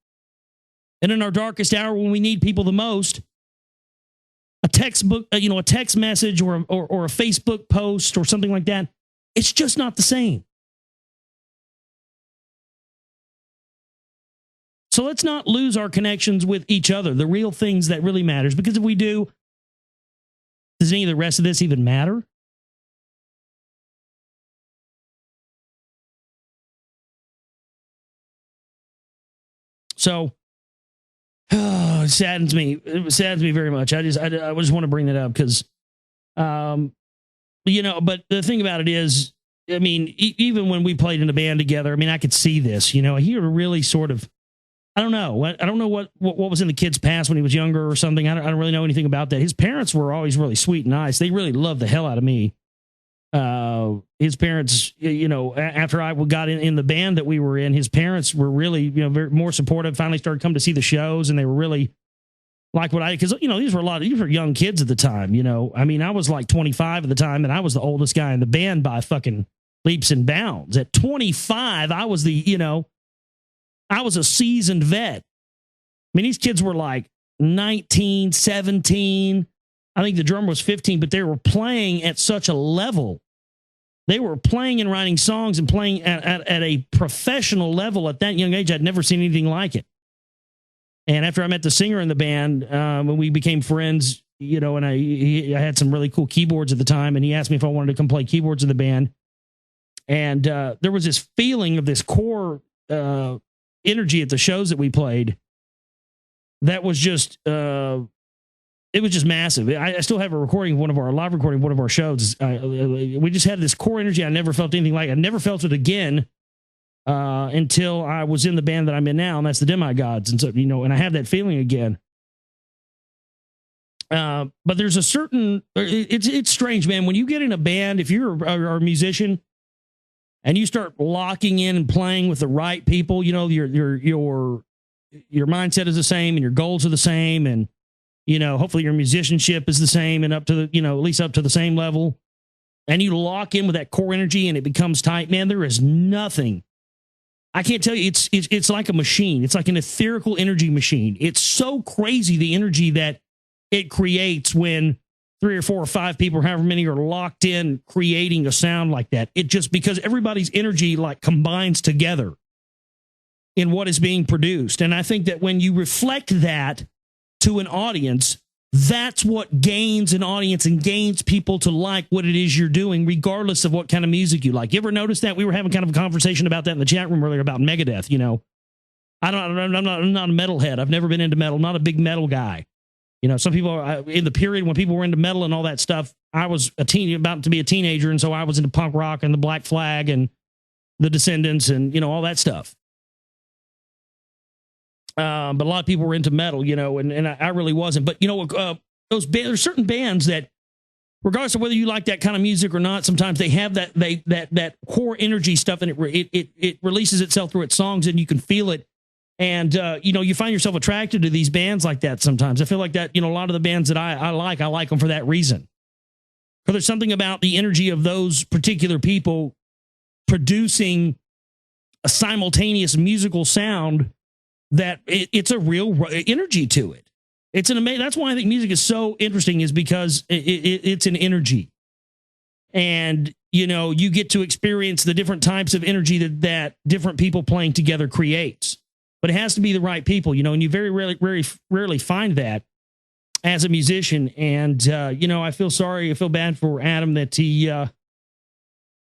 And in our darkest hour, when we need people the most, a text message or a Facebook post or something like that, it's just not the same. So let's not lose our connections with each other, the real things that really matters. Because if we do, does any of the rest of this even matter? So it saddens me. It saddens me very much. I just want to bring that up because, you know, but the thing about it is, I mean, even when we played in a band together, I mean, I could see this, you know, he really sort of, I don't know what was in the kid's past when he was younger or something. I don't really know anything about that. His parents were always really sweet and nice. They really loved the hell out of me. His parents, you know, after I got in the band that we were in, his parents were really, you know, more supportive. Finally started coming to see the shows, and they were really like because, you know, these were young kids at the time. You know, I mean, I was like 25 at the time, and I was the oldest guy in the band by fucking leaps and bounds. At 25, I was I was a seasoned vet. I mean, these kids were like 19, 17. I think the drummer was 15, but they were playing at such a level. They were playing and writing songs and playing at a professional level at that young age. I'd never seen anything like it. And after I met the singer in the band, when we became friends, you know, and I had some really cool keyboards at the time, and he asked me if I wanted to come play keyboards in the band. And there was this feeling of this core energy at the shows that we played that was just it was just massive. I still have a recording of live recording of one of our shows. We just had this core energy. I never felt anything like it. I never felt it again until I was in the band that I'm in now, and that's the Demigods. And so, you know, and I have that feeling again. But there's a certain, it's strange, man. When you get in a band, if you're a musician, and you start locking in and playing with the right people, you know, your mindset is the same and your goals are the same. And, you know, hopefully your musicianship is the same and up to the, you know, at least up to the same level. And you lock in with that core energy and it becomes tight, man. There is nothing. I can't tell you. It's like a machine. It's like an etherical energy machine. It's so crazy, the energy that it creates when 3 or 4 or 5 people, however many, are locked in creating a sound like that. It just, because everybody's energy like combines together in what is being produced. And I think that when you reflect that to an audience, that's what gains an audience and gains people to like what it is you're doing, regardless of what kind of music you like. You ever notice that? We were having kind of a conversation about that in the chat room earlier about Megadeth. You know, I'm not a metalhead. I've never been into metal. I'm not a big metal guy. You know, some people in the period when people were into metal and all that stuff, I was about to be a teenager. And so I was into punk rock and the Black Flag and the Descendants and, you know, all that stuff. But a lot of people were into metal, you know, and I really wasn't. But, you know, there's certain bands that, regardless of whether you like that kind of music or not, sometimes they have that core energy stuff, and it releases itself through its songs, and you can feel it. And, you know, you find yourself attracted to these bands like that sometimes. I feel like that, you know, a lot of the bands that I like them for that reason. Because there's something about the energy of those particular people producing a simultaneous musical sound that it's a real energy to it. It's an amazing. That's why I think music is so interesting, is because it's an energy. And, you know, you get to experience the different types of energy that different people playing together creates. But it has to be the right people, you know, and you very rarely find that as a musician. And, you know, I feel bad for Adam that he, all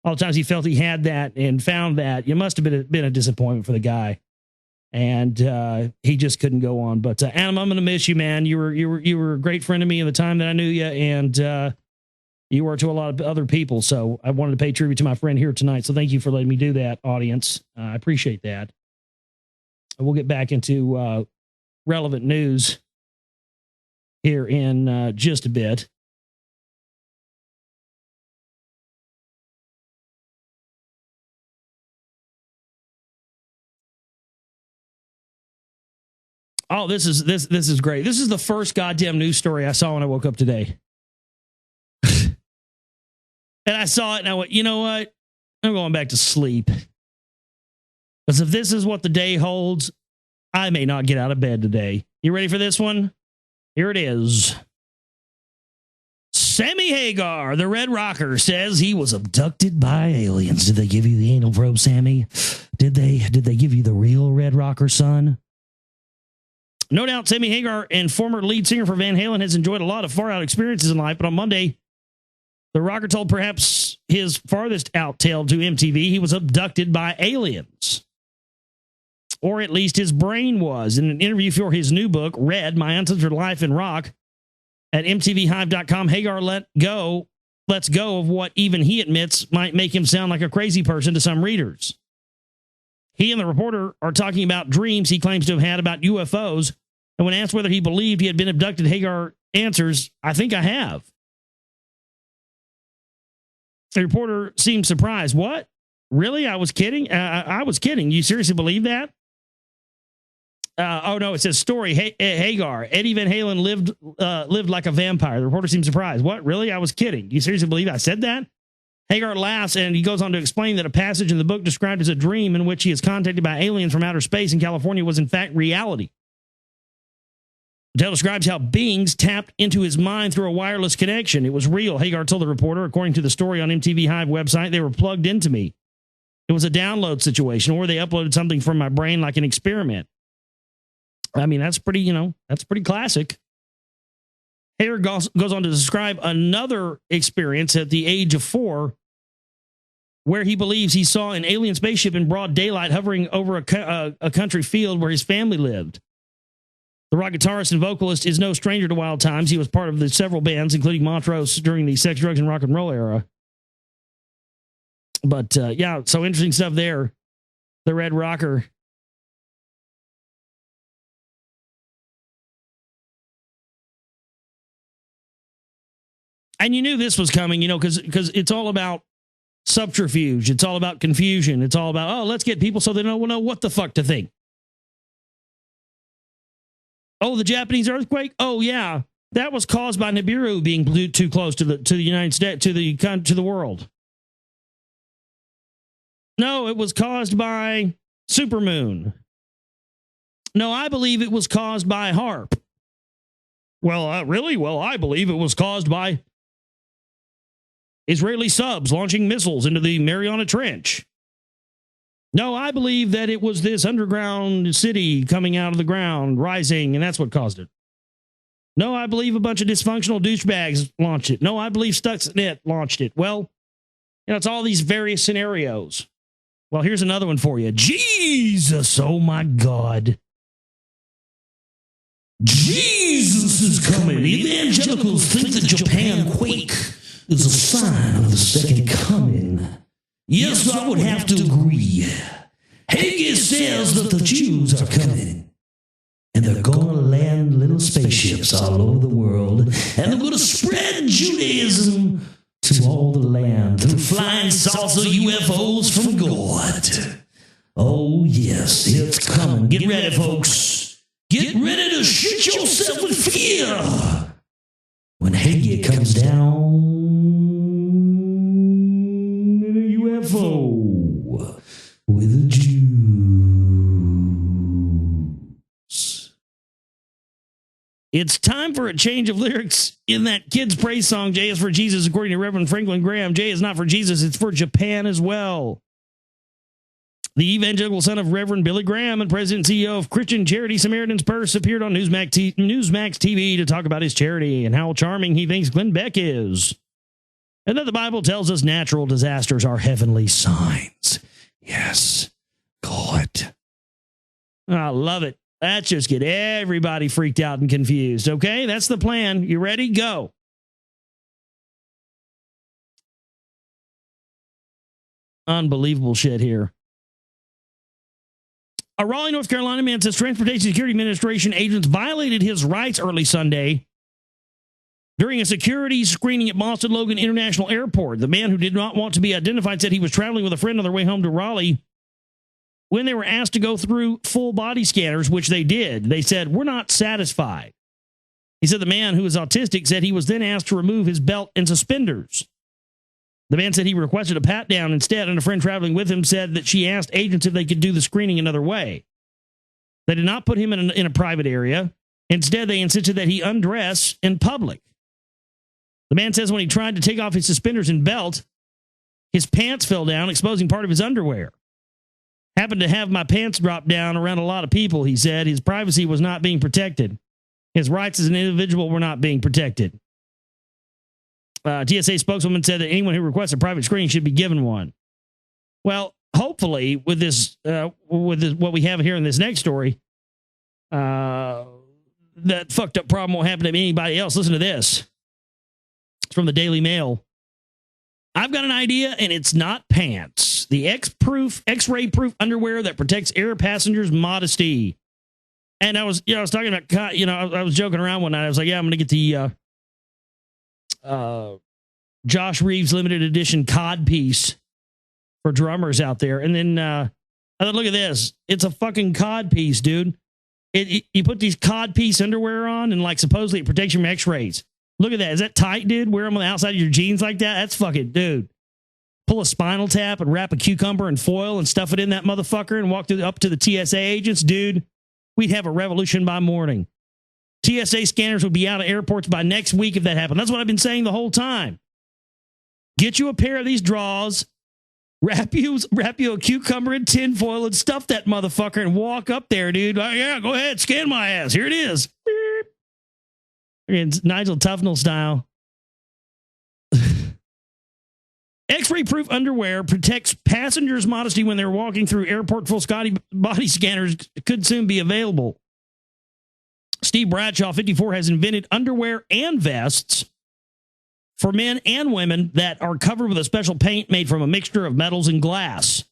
the times he felt he had that and found that. It must have been a disappointment for the guy. And he just couldn't go on. But Adam, I'm going to miss you, man. You were a great friend to me in the time that I knew you, and you were to a lot of other people. So I wanted to pay tribute to my friend here tonight. So thank you for letting me do that, audience. I appreciate that. We'll get back into relevant news here in just a bit. Oh, this is great. This is the first goddamn news story I saw when I woke up today. And I saw it and I went, you know what? I'm going back to sleep. Because if this is what the day holds, I may not get out of bed today. You ready for this one? Here it is. Sammy Hagar, the Red Rocker, says he was abducted by aliens. Did they give you the anal probe, Sammy? Did they give you the real Red Rocker, son? No doubt Sammy Hagar, and former lead singer for Van Halen, has enjoyed a lot of far-out experiences in life, but on Monday, the rocker told perhaps his farthest out tale to MTV. He was abducted by aliens. or at least his brain was. In an interview for his new book, Red, My Uncensored Life in Rock, at mtvhive.com, Hagar lets go of what even he admits might make him sound like a crazy person to some readers. He and the reporter are talking about dreams he claims to have had about UFOs, and when asked whether he believed he had been abducted, Hagar answers, "I think I have." The reporter seemed surprised. "What? Really? I was kidding? I was kidding. You seriously believe that?" Oh, no, it says story. Hagar. Eddie Van Halen lived like a vampire. The reporter seemed surprised. "What? Really? I was kidding. You seriously believe I said that?" Hagar laughs, and he goes on to explain that a passage in the book described as a dream in which he is contacted by aliens from outer space in California was in fact reality. The tale describes how beings tapped into his mind through a wireless connection. It was real, Hagar told the reporter. According to the story on MTV Hive website, they were plugged into me. It was a download situation, or they uploaded something from my brain like an experiment. I mean, that's pretty classic. Hagar goes on to describe another experience at the age of 4 where he believes he saw an alien spaceship in broad daylight hovering over a country field where his family lived. The rock guitarist and vocalist is no stranger to Wild Times. He was part of the several bands, including Montrose, during the sex, drugs, and rock and roll era. But, yeah, so interesting stuff there. The Red Rocker. And you knew this was coming, because it's all about subterfuge. It's all about confusion. It's all about, let's get people so they don't know what the fuck to think. Oh, the Japanese earthquake? Oh, yeah. That was caused by Nibiru being too close to the United States, to the world. No, it was caused by supermoon. No, I believe it was caused by HARP. Well, really? Well, I believe it was caused by Israeli subs launching missiles into the Mariana Trench. No, I believe that it was this underground city coming out of the ground, rising, and that's what caused it. No, I believe a bunch of dysfunctional douchebags launched it. No, I believe Stuxnet launched it. Well, it's all these various scenarios. Well, here's another one for you. Jesus, oh my God. Jesus is coming. Evangelicals think the Japan quake is a sign of the second coming. Yes, I would have to agree. Hagee says that the Jews are coming, and they're going to land little spaceships all over the world, and they're going to spread Judaism to all the land through flying saucer UFOs from God. Oh, yes, it's coming. Get ready, folks. Get ready to shit yourself with fear when Hagee comes down in a UFO with the Jews. It's time for a change of lyrics in that kid's praise song, J is for Jesus, according to Reverend Franklin Graham. J is not for Jesus, it's for Japan as well. The evangelical son of Reverend Billy Graham and president and CEO of Christian charity Samaritan's Purse appeared on Newsmax TV to talk about his charity and how charming he thinks Glenn Beck is. And that the Bible tells us natural disasters are heavenly signs. Yes, God. I love it. That just get everybody freaked out and confused. Okay, that's the plan. You ready? Go. Unbelievable shit here. A Raleigh, North Carolina man says Transportation Security Administration agents violated his rights early Sunday during a security screening at Boston Logan International Airport. The man, who did not want to be identified, said he was traveling with a friend on their way home to Raleigh. When they were asked to go through full body scanners, which they did, they said, "We're not satisfied." He said the man, who is autistic, said he was then asked to remove his belt and suspenders. The man said he requested a pat down instead, and a friend traveling with him said that she asked agents if they could do the screening another way. They did not put him in a private area. Instead, they insisted that he undress in public. The man says when he tried to take off his suspenders and belt, his pants fell down, exposing part of his underwear. Happened to have my pants drop down around a lot of people, he said. His privacy was not being protected. His rights as an individual were not being protected. TSA spokeswoman said that anyone who requests a private screening should be given one. Well, hopefully with this, what we have here in this next story, that fucked up problem won't happen to anybody else. Listen to this. It's from the Daily Mail. I've got an idea, and it's not pants. The X-ray proof underwear that protects air passengers' modesty. And I was talking about, I was joking around one night. I was like, yeah, I'm going to get the Josh Reeves limited edition cod piece for drummers out there. And then I thought, look at this. It's a fucking cod piece, dude. You put these cod piece underwear on, and like supposedly it protects you from X-rays. Look at that. Is that tight, dude? Wear them on the outside of your jeans like that? That's fucking, dude. Pull a Spinal Tap and wrap a cucumber in foil and stuff it in that motherfucker and walk up to the TSA agents, dude. We'd have a revolution by morning. TSA scanners would be out of airports by next week if that happened. That's what I've been saying the whole time. Get you a pair of these draws, wrap you a cucumber in tinfoil and stuff that motherfucker and walk up there, dude. Yeah, go ahead, scan my ass. Here it is. It's Nigel Tufnell style. X-ray proof underwear protects passengers' modesty when they're walking through airport. Full Scotty body scanners could soon be available. Steve Bradshaw, 54, has invented underwear and vests for men and women that are covered with a special paint made from a mixture of metals and glass.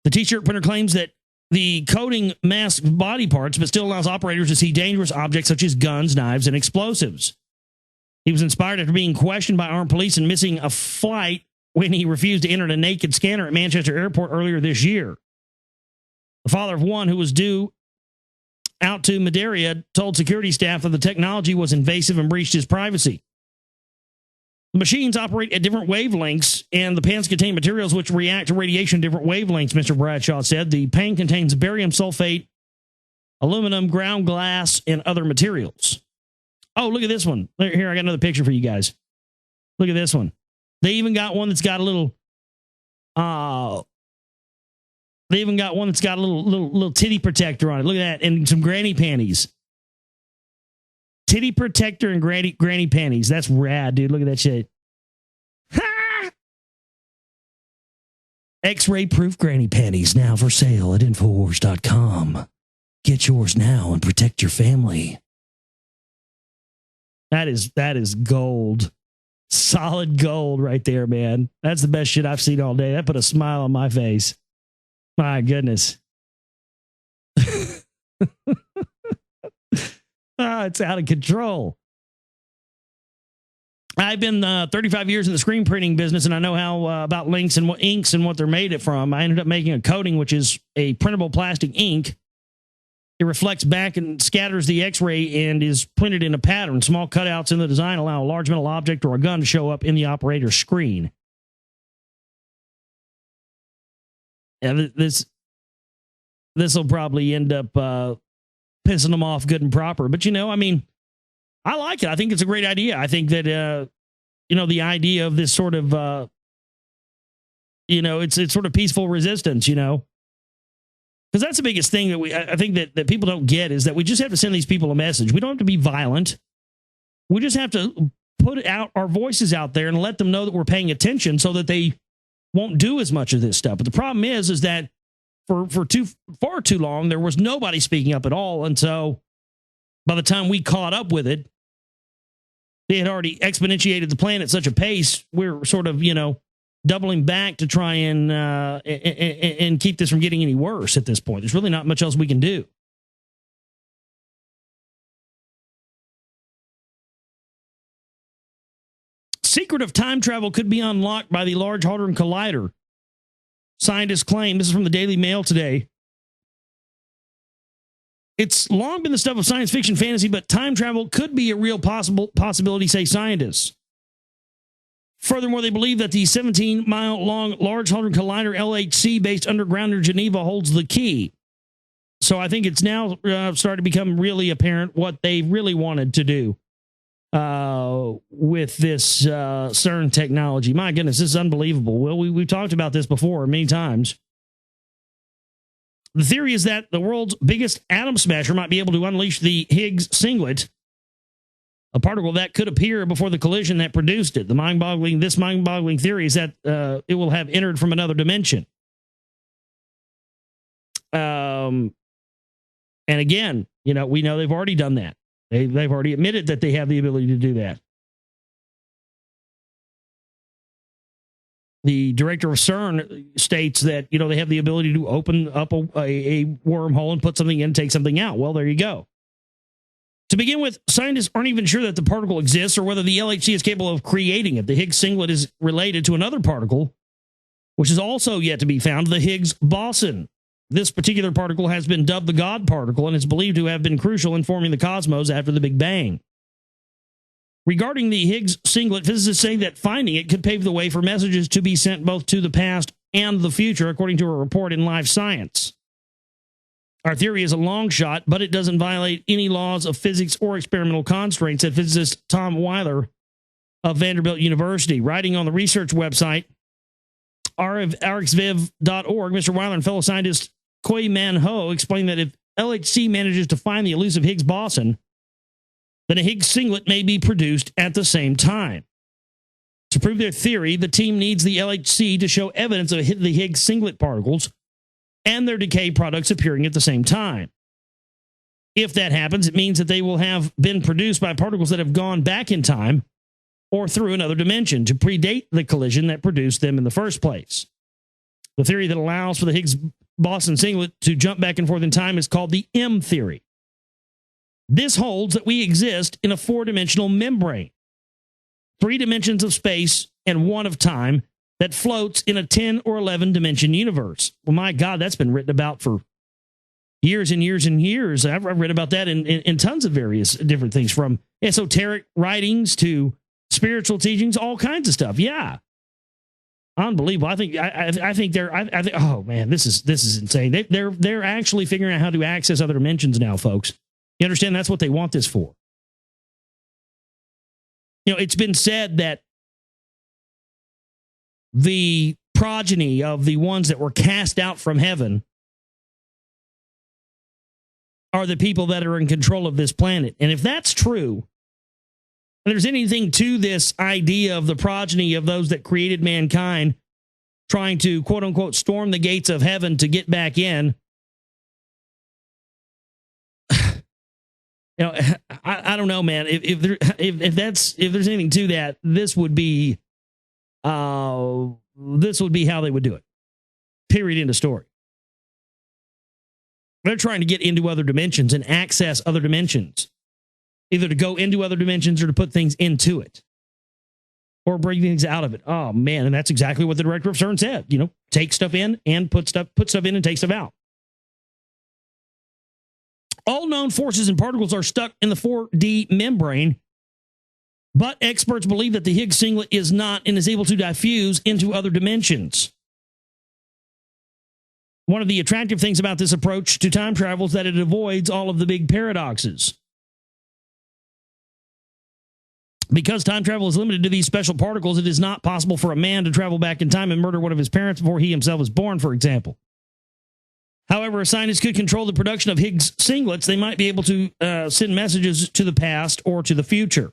The t-shirt printer claims that the coating masks body parts, but still allows operators to see dangerous objects such as guns, knives, and explosives. He was inspired after being questioned by armed police and missing a flight when he refused to enter a naked scanner at Manchester Airport earlier this year. The father of one who was due out to Madeira told security staff that the technology was invasive and breached his privacy. The machines operate at different wavelengths, and the pants contain materials which react to radiation at different wavelengths, Mr. Bradshaw said. The paint contains barium sulfate, aluminum, ground glass, and other materials. Oh, look at this one. Here, I got another picture for you guys. Look at this one. They even got one that's got a little little titty protector on it. Look at that. And some granny panties. Titty protector and granny panties. That's rad, dude. Look at that shit. Ha! X-ray proof granny panties now for sale at Infowars.com. Get yours now and protect your family. That is gold. Solid gold right there, man. That's the best shit I've seen all day. That put a smile on my face. My goodness. It's out of control. I've been 35 years in the screen printing business, and I know how about inks and what they're made it from. I ended up making a coating, which is a printable plastic ink. It reflects back and scatters the X-ray and is printed in a pattern. Small cutouts in the design allow a large metal object or a gun to show up in the operator's screen. And this will probably end up pissing them off good and proper. But, I mean, I like it. I think it's a great idea. I think that, the idea of this sort of, it's sort of peaceful resistance, Because that's the biggest thing that I think that people don't get is that we just have to send these people a message. We don't have to be violent. We just have to put out our voices out there and let them know that we're paying attention so that they won't do as much of this stuff. But the problem is that for far too long, there was nobody speaking up at all. And so by the time we caught up with it, they had already exponentiated the plan at such a pace. We're sort of, doubling back to try and keep this from getting any worse at this point. There's really not much else we can do. Secret of time travel could be unlocked by the Large Hadron Collider. Scientists claim, this is from the Daily Mail today, it's long been the stuff of science fiction fantasy, but time travel could be a real possibility, say scientists. Furthermore, they believe that the 17-mile-long Large Hadron Collider LHC based underground near Geneva holds the key. So I think it's now starting to become really apparent what they really wanted to do with this CERN technology. My goodness, this is unbelievable. Well, we've talked about this before many times. The theory is that the world's biggest atom smasher might be able to unleash the Higgs singlet, a particle that could appear before the collision that produced it. This mind-boggling theory is that it will have entered from another dimension. And again, we know they've already done that. They've already admitted that they have the ability to do that. The director of CERN states that, they have the ability to open up a wormhole and put something in, take something out. Well, there you go. To begin with, scientists aren't even sure that the particle exists or whether the LHC is capable of creating it. The Higgs singlet is related to another particle, which is also yet to be found, the Higgs boson. This particular particle has been dubbed the God particle and is believed to have been crucial in forming the cosmos after the Big Bang. Regarding the Higgs singlet, physicists say that finding it could pave the way for messages to be sent both to the past and the future, according to a report in Life Science. Our theory is a long shot, but it doesn't violate any laws of physics or experimental constraints, said physicist Tom Weiler of Vanderbilt University. Writing on the research website, arxviv.org, Mr. Weiler and fellow scientist Koi Man Ho explained that if LHC manages to find the elusive Higgs boson, then a Higgs singlet may be produced at the same time. To prove their theory, the team needs the LHC to show evidence of the Higgs singlet particles and their decay products appearing at the same time. If that happens, it means that they will have been produced by particles that have gone back in time or through another dimension to predate the collision that produced them in the first place. The theory that allows for the Higgs boson singlet to jump back and forth in time is called the M theory. This holds that we exist in a four-dimensional membrane, 3 dimensions of space and 1 of time, that floats in a 10 or 11 dimension universe. Well, my God, that's been written about for years and years and years. I've read about that in tons of various different things, from esoteric writings to spiritual teachings, all kinds of stuff. Yeah. Unbelievable. I think oh man, this is insane. They're actually figuring out how to access other dimensions now, folks. You understand? That's what they want this for. It's been said that the progeny of the ones that were cast out from heaven are the people that are in control of this planet. And if that's true, and there's anything to this idea of the progeny of those that created mankind trying to, quote unquote, storm the gates of heaven to get back in, I don't know, man. If there's anything to that, this would be how they would do it. Period. End of story. They're trying to get into other dimensions and access other dimensions, either to go into other dimensions or to put things into it, or bring things out of it. Oh man, and that's exactly what the director of CERN said. Take stuff in and put stuff in and take stuff out. All known forces and particles are stuck in the 4D membrane, but experts believe that the Higgs singlet is not and is able to diffuse into other dimensions. One of the attractive things about this approach to time travel is that it avoids all of the big paradoxes. Because time travel is limited to these special particles, it is not possible for a man to travel back in time and murder one of his parents before he himself was born, for example. However, if scientists could control the production of Higgs singlets, they might be able to send messages to the past or to the future.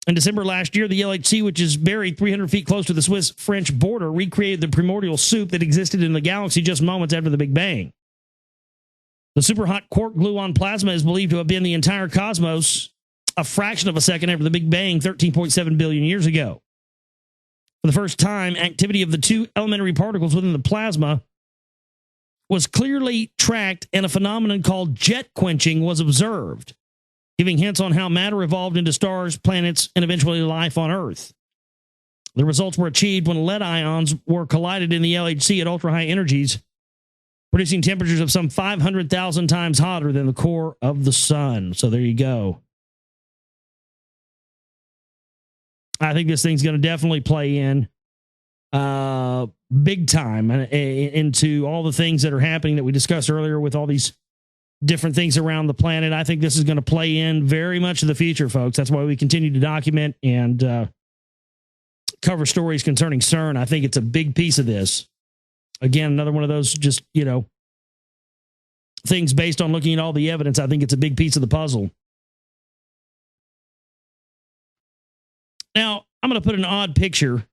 In December last year, the LHC, which is buried 300 feet close to the Swiss-French border, recreated the primordial soup that existed in the galaxy just moments after the Big Bang. The superhot quark-gluon plasma is believed to have been the entire cosmos a fraction of a second after the Big Bang 13.7 billion years ago. For the first time, activity of the 2 elementary particles within the plasma was clearly tracked, and a phenomenon called jet quenching was observed, giving hints on how matter evolved into stars, planets, and eventually life on Earth. The results were achieved when lead ions were collided in the LHC at ultra-high energies, producing temperatures of some 500,000 times hotter than the core of the sun. So there you go. I think this thing's going to definitely play in big time into all the things that are happening that we discussed earlier with all these different things around the planet. I think this is going to play in very much in the future, folks. That's why we continue to document and cover stories concerning CERN. I think it's a big piece of this. Again, another one of those just, things based on looking at all the evidence. I think it's a big piece of the puzzle. Now, I'm going to put an odd picture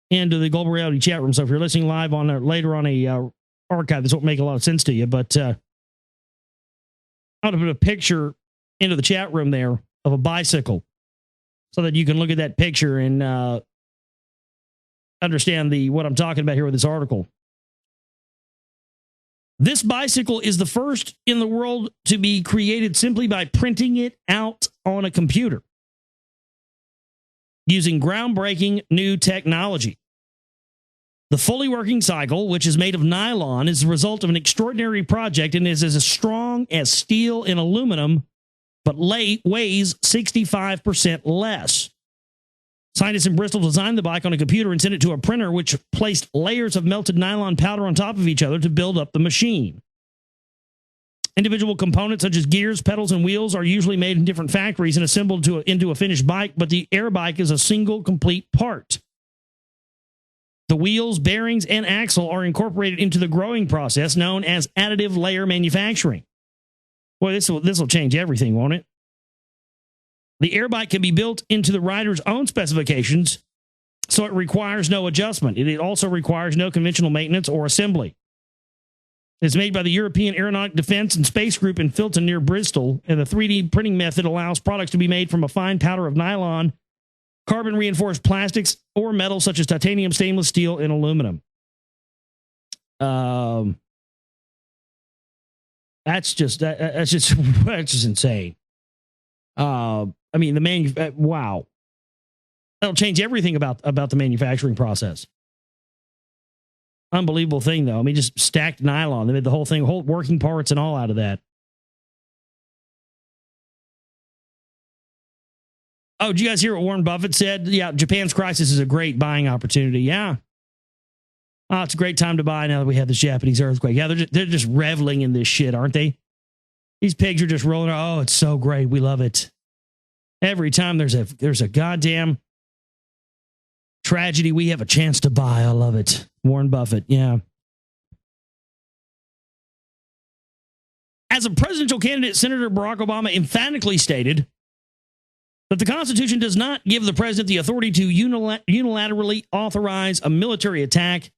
into the Global Reality chat room. So if you're listening live on later on a archive. This won't make a lot of sense to you, but I'm going to put a picture into the chat room there of a bicycle so that you can look at that picture and understand what I'm talking about here with this article. This bicycle is the first in the world to be created simply by printing it out on a computer using groundbreaking new technology. The fully working cycle, which is made of nylon, is the result of an extraordinary project and is as strong as steel and aluminum, but weighs 65% less. Scientists in Bristol designed the bike on a computer and sent it to a printer, which placed layers of melted nylon powder on top of each other to build up the machine. Individual components such as gears, pedals, and wheels are usually made in different factories and assembled into a finished bike, but the air bike is a single complete part. The wheels, bearings, and axle are incorporated into the growing process known as additive layer manufacturing. Boy, this will change everything, won't it? The air bike can be built into the rider's own specifications, so it requires no adjustment. It also requires no conventional maintenance or assembly. It's made by the European Aeronautic Defense and Space Group in Filton near Bristol, and the 3D printing method allows products to be made from a fine powder of nylon, carbon-reinforced plastics, or metals such as titanium, stainless steel, and aluminum. That's just insane. I mean, wow. That'll change everything about the manufacturing process. Unbelievable thing, though. I mean, just stacked nylon. They made the whole thing, whole working parts and all out of that. Oh, did you guys hear what Warren Buffett said? Yeah, Japan's crisis is a great buying opportunity. Yeah. Oh, it's a great time to buy now that we have this Japanese earthquake. Yeah, they're just reveling in this shit, aren't they? These pigs are just rolling. Oh, it's so great. We love it. Every time there's a goddamn tragedy, we have a chance to buy. I love it. Warren Buffett, yeah. As a presidential candidate, Senator Barack Obama emphatically stated that the Constitution does not give the president the authority to unilaterally authorize a military attack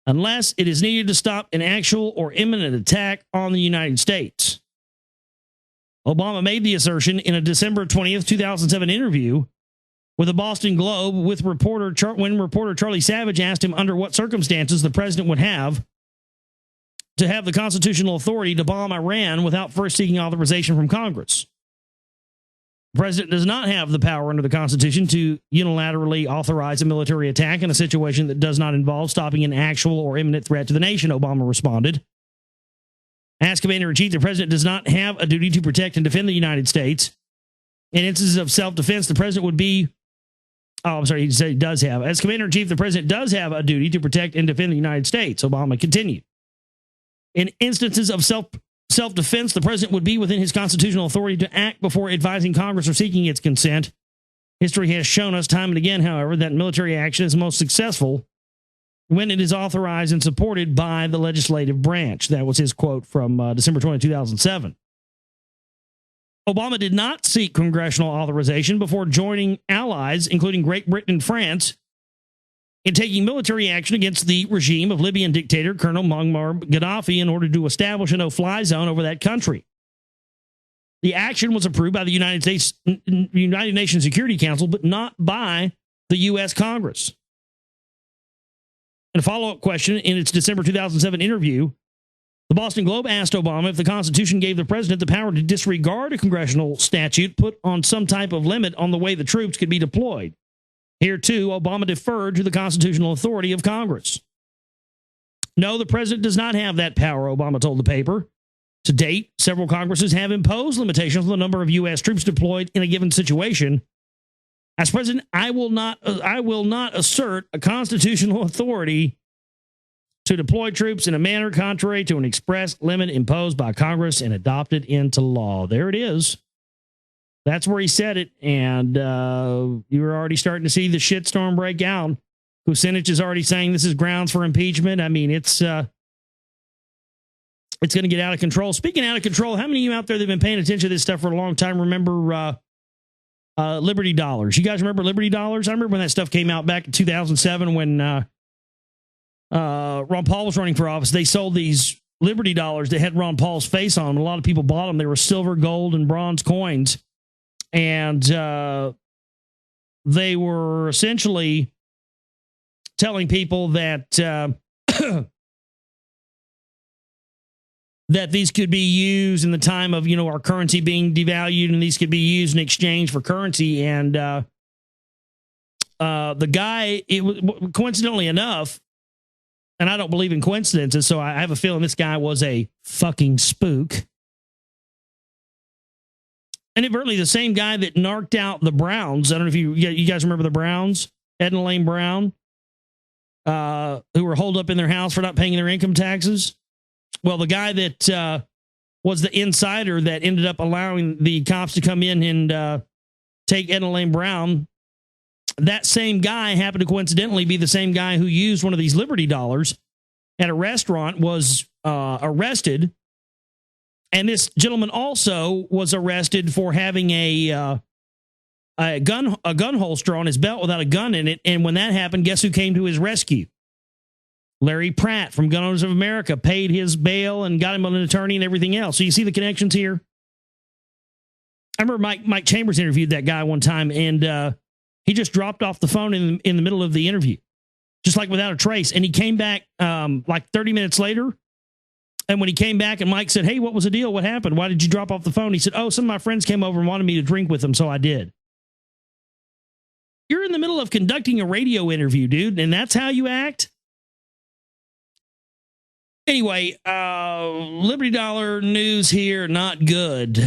unless it is needed to stop an actual or imminent attack on the United States. Obama made the assertion in a December 20th, 2007 interview with the Boston Globe when reporter Charlie Savage asked him under what circumstances the president would have to have the constitutional authority to bomb Iran without first seeking authorization from Congress. The president does not have the power under the Constitution to unilaterally authorize a military attack in a situation that does not involve stopping an actual or imminent threat to the nation, Obama responded. As Commander-in-Chief, the president does not have a duty to protect and defend the United States. In instances of self-defense, the president would be... Oh, I'm sorry, he said he does have. As Commander-in-Chief, the president does have a duty to protect and defend the United States, Obama continued. In instances of self-defense, the president would be within his constitutional authority to act before advising Congress or seeking its consent. History has shown us time and again, however, that military action is most successful when it is authorized and supported by the legislative branch. That was his quote from December 20, 2007. Obama did not seek congressional authorization before joining allies, including Great Britain and France, in taking military action against the regime of Libyan dictator Colonel Muammar Gaddafi in order to establish a no-fly zone over that country. The action was approved by the United Nations Security Council, but not by the U.S. Congress. In a follow-up question in its December 2007 interview, the Boston Globe asked Obama if the Constitution gave the president the power to disregard a congressional statute put on some type of limit on the way the troops could be deployed. Here, too, Obama deferred to the constitutional authority of Congress. No, the president does not have that power, Obama told the paper. To date, several Congresses have imposed limitations on the number of U.S. troops deployed in a given situation. As president, I will not assert a constitutional authority to deploy troops in a manner contrary to an express limit imposed by Congress and adopted into law. There it is. That's where he said it, and you were already starting to see the shitstorm break out. Kucinich is already saying this is grounds for impeachment. I mean, it's going to get out of control. Speaking out of control, how many of you out there that have been paying attention to this stuff for a long time remember Liberty Dollars? You guys remember Liberty Dollars? I remember when that stuff came out back in 2007 when Ron Paul was running for office, they sold these Liberty dollars that had Ron Paul's face on them. A lot of people bought them. They were silver, gold, and bronze coins. And they were essentially telling people that that these could be used in the time of, our currency being devalued, and these could be used in exchange for currency. And the guy, it was coincidentally enough, and I don't believe in coincidences, so I have a feeling this guy was a fucking spook. Inadvertently, the same guy that narked out the Browns. I don't know if you guys remember the Browns, Ed and Elaine Brown, who were holed up in their house for not paying their income taxes. Well, the guy that was the insider that ended up allowing the cops to come in and take Ed and Elaine Brown, that same guy happened to coincidentally be the same guy who used one of these Liberty dollars at a restaurant, was arrested. And this gentleman also was arrested for having a gun holster on his belt without a gun in it. And when that happened, guess who came to his rescue? Larry Pratt from Gun Owners of America paid his bail and got him an attorney and everything else. So you see the connections here? I remember Mike Chambers interviewed that guy one time, and he just dropped off the phone in the middle of the interview, just like without a trace. And he came back like 30 minutes later. And when he came back and Mike said, "Hey, what was the deal? What happened? Why did you drop off the phone?" He said, "Oh, some of my friends came over and wanted me to drink with them, so I did." You're in the middle of conducting a radio interview, dude, and that's how you act? Anyway, Liberty Dollar news here, not good.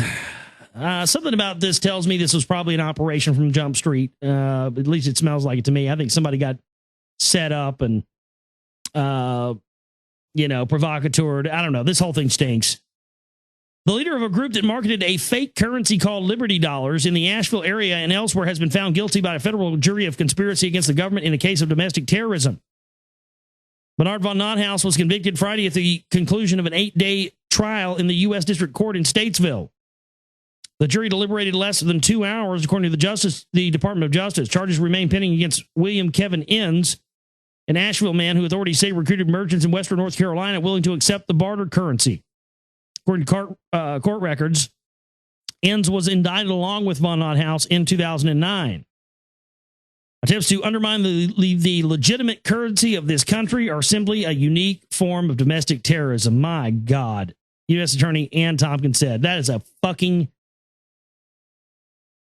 Something about this tells me this was probably an operation from Jump Street. At least it smells like it to me. I think somebody got set up and, provocateured. I don't know. This whole thing stinks. The leader of a group that marketed a fake currency called Liberty Dollars in the Asheville area and elsewhere has been found guilty by a federal jury of conspiracy against the government in a case of domestic terrorism. Bernard von Nothaus was convicted Friday at the conclusion of an 8-day trial in the U.S. District Court in Statesville. The jury deliberated less than 2 hours, according to the Department of Justice. Charges remain pending against William Kevin Inns, an Asheville man who authorities say recruited merchants in western North Carolina willing to accept the barter currency. According to court records, Inns was indicted along with von Nothaus in 2009. Attempts to undermine the legitimate currency of this country are simply a unique form of domestic terrorism. My God. U.S. Attorney Ann Tompkins said, that is a fucking...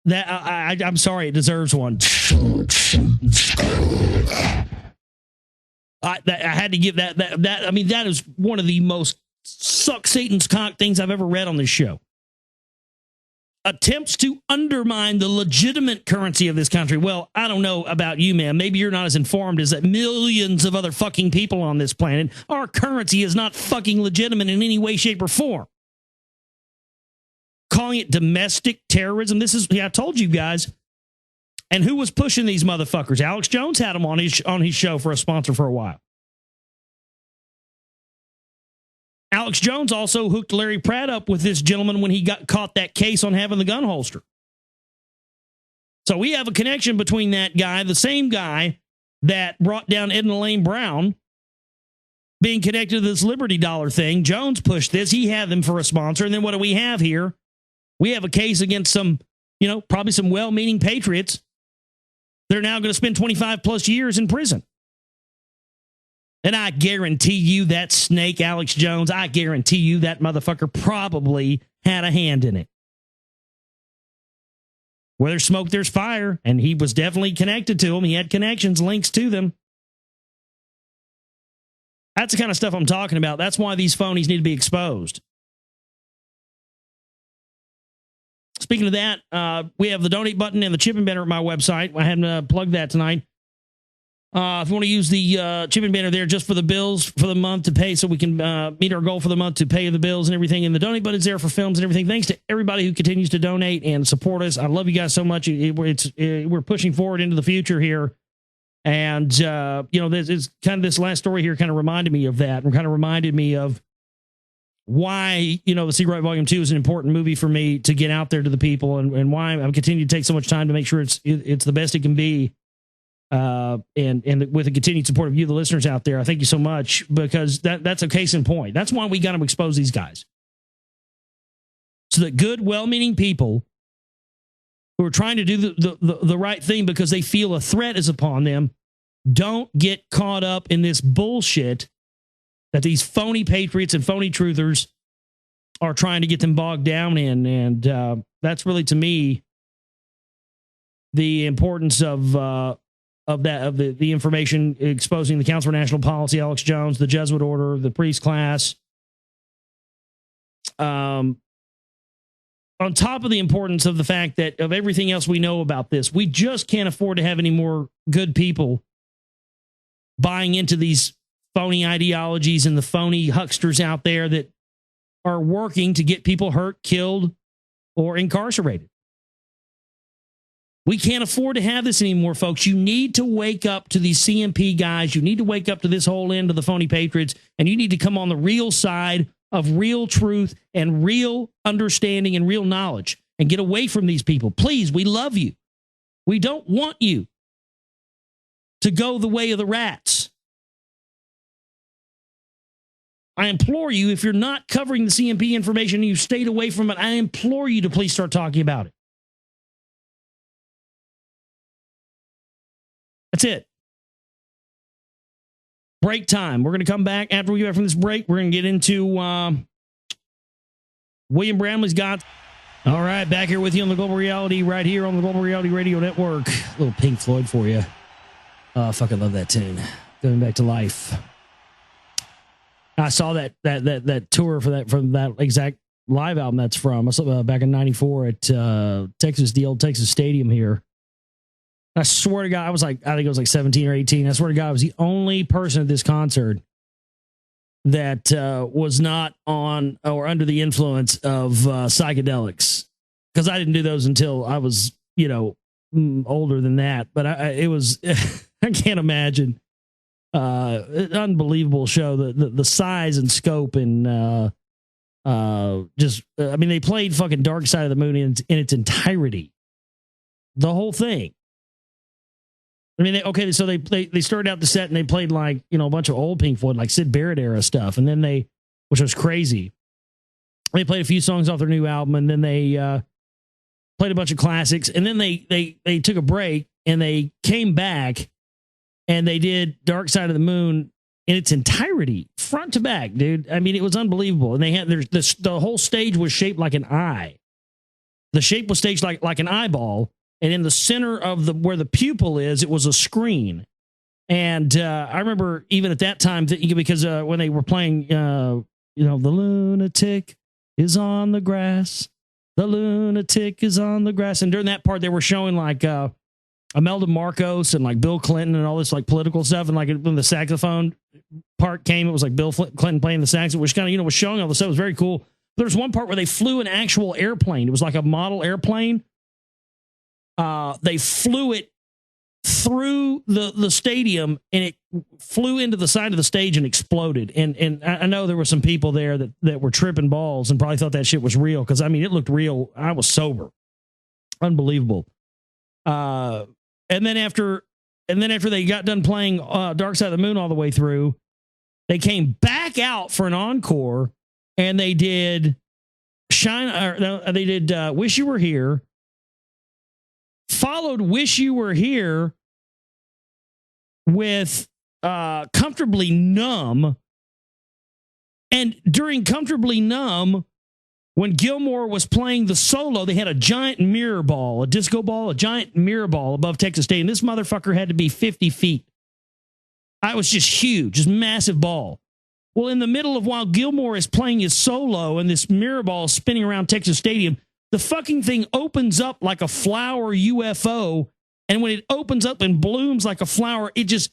I'm sorry, it deserves one. I had to give that. I mean, that is one of the most suck Satan's cock things I've ever read on this show. Attempts to undermine the legitimate currency of this country. Well, I don't know about you, man. Maybe you're not as informed as that millions of other fucking people on this planet. Our currency is not fucking legitimate in any way, shape, or form. Calling it domestic terrorism. I told you guys. And who was pushing these motherfuckers? Alex Jones had them on his show for a sponsor for a while. Alex Jones also hooked Larry Pratt up with this gentleman when he got caught that case on having the gun holster. So we have a connection between that guy, the same guy that brought down Ed and Elaine Brown, being connected to this Liberty Dollar thing. Jones pushed this. He had them for a sponsor. And then what do we have here? We have a case against some, probably some well-meaning patriots. They're now going to spend 25 plus years in prison. And I guarantee you that snake, Alex Jones, I guarantee you that motherfucker probably had a hand in it. Where there's smoke, there's fire. And he was definitely connected to them. He had connections, links to them. That's the kind of stuff I'm talking about. That's why these phonies need to be exposed. Speaking of that, we have the donate button and the chipping banner at my website. I hadn't plugged that tonight. If you want to use the chipping banner there just for the bills for the month to pay so we can meet our goal for the month to pay the bills and everything. And the donate button's there for films and everything. Thanks to everybody who continues to donate and support us. I love you guys so much. We're pushing forward into the future here. And, this last story here kind of reminded me of that and kind of reminded me of why, The Secret Right Volume 2 is an important movie for me to get out there to the people and why I'm continuing to take so much time to make sure it's the best it can be. And with the continued support of you, the listeners out there, I thank you so much, because that's a case in point. That's why we got to expose these guys, so that good, well-meaning people who are trying to do the right thing because they feel a threat is upon them don't get caught up in this bullshit that these phony patriots and phony truthers are trying to get them bogged down in. And that's really, to me, the importance of the information exposing the Council for National Policy, Alex Jones, the Jesuit Order, the priest class. On top of the importance of the fact that of everything else we know about this, we just can't afford to have any more good people buying into these phony ideologies and the phony hucksters out there that are working to get people hurt, killed, or incarcerated. We can't afford to have this anymore, folks. You need to wake up to these CMP guys. You need to wake up to this whole end of the phony patriots, and you need to come on the real side of real truth and real understanding and real knowledge, and get away from these people. Please, we love you. We don't want you to go the way of the rats. I implore you, if you're not covering the CMP information and you've stayed away from it, I implore you to please start talking about it. That's it. Break time. We're going to come back after we get back from this break. We're going to get into William Bramley's got. All right, back here with you on the Global Reality, right here on the Global Reality Radio Network. A little Pink Floyd for you. Oh, I fucking love that tune. Going back to life. I saw that tour from that exact live album that's from. I saw back in '94 at the old Texas Stadium here. I swear to God, I think it was like 17 or 18. I swear to God, I was the only person at this concert that was not on or under the influence of psychedelics, because I didn't do those until I was, older than that. But it was, I can't imagine. An unbelievable show. The size and scope and they played fucking Dark Side of the Moon in its entirety, the whole thing. I mean, so they started out the set and they played like, a bunch of old Pink Floyd, like Syd Barrett era stuff. And then which was crazy. They played a few songs off their new album, and then they played a bunch of classics. And then they took a break and they came back and they did Dark Side of the Moon in its entirety, front to back, dude. I mean, it was unbelievable. And they had the whole stage was shaped like an eye. The shape was staged like an eyeball. And in the center of where the pupil is, it was a screen. And I remember even at that time, because when they were playing, the lunatic is on the grass. The lunatic is on the grass. And during that part, they were showing like Imelda Marcos and like Bill Clinton and all this like political stuff. And like when the saxophone part came, it was like Bill Clinton playing the saxophone, which kind of, was showing all the stuff. It was very cool. There's one part where they flew an actual airplane. It was like a model airplane. They flew it through the stadium, and it flew into the side of the stage and exploded. And I know there were some people there that were tripping balls and probably thought that shit was real, because I mean, it looked real. I was sober. Unbelievable. And then after they got done playing Dark Side of the Moon all the way through, they came back out for an encore, and they did Wish You Were Here. Followed Wish You Were Here with Comfortably Numb. And during Comfortably Numb, when Gilmore was playing the solo, they had a giant mirror ball, a disco ball, a giant mirror ball above Texas State. And this motherfucker had to be 50 feet. It was just huge, just massive ball. Well, in the middle of while Gilmore is playing his solo and this mirror ball is spinning around Texas Stadium, the fucking thing opens up like a flower UFO. And when it opens up and blooms like a flower, it's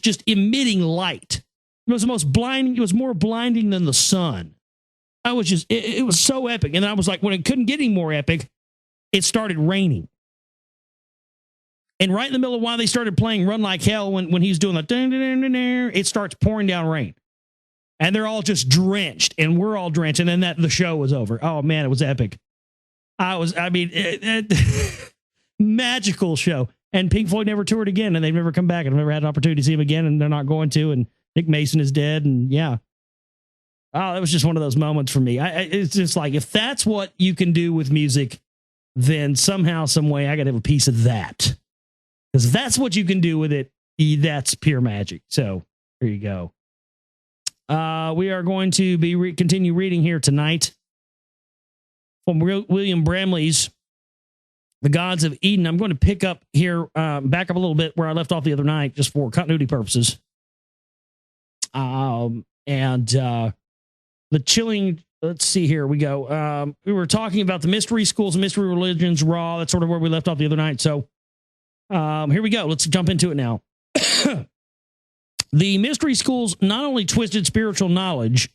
just emitting light. It was the most blinding. It was more blinding than the sun. It was so epic. And I was like, when it couldn't get any more epic, it started raining. And right in the middle of while they started playing Run Like Hell, when he's doing the, it starts pouring down rain. And they're all just drenched, and we're all drenched. And then the show was over. Oh man, it was epic. Magical show. And Pink Floyd never toured again, and they've never come back. I've never had an opportunity to see him again, and they're not going to. And Nick Mason is dead, and yeah. Oh, that was just one of those moments for me. It's just like, if that's what you can do with music, then somehow, some way, I got to have a piece of that. Because if that's what you can do with it, that's pure magic. So here you go. We are going to be continue reading here tonight from William Bramley's The Gods of Eden. I'm going to pick up here, back up a little bit where I left off the other night, just for continuity purposes. The chilling, let's see, here we go. We were talking about the mystery schools and mystery religions, raw. That's sort of where we left off the other night. So here we go. Let's jump into it now. The mystery schools not only twisted spiritual knowledge,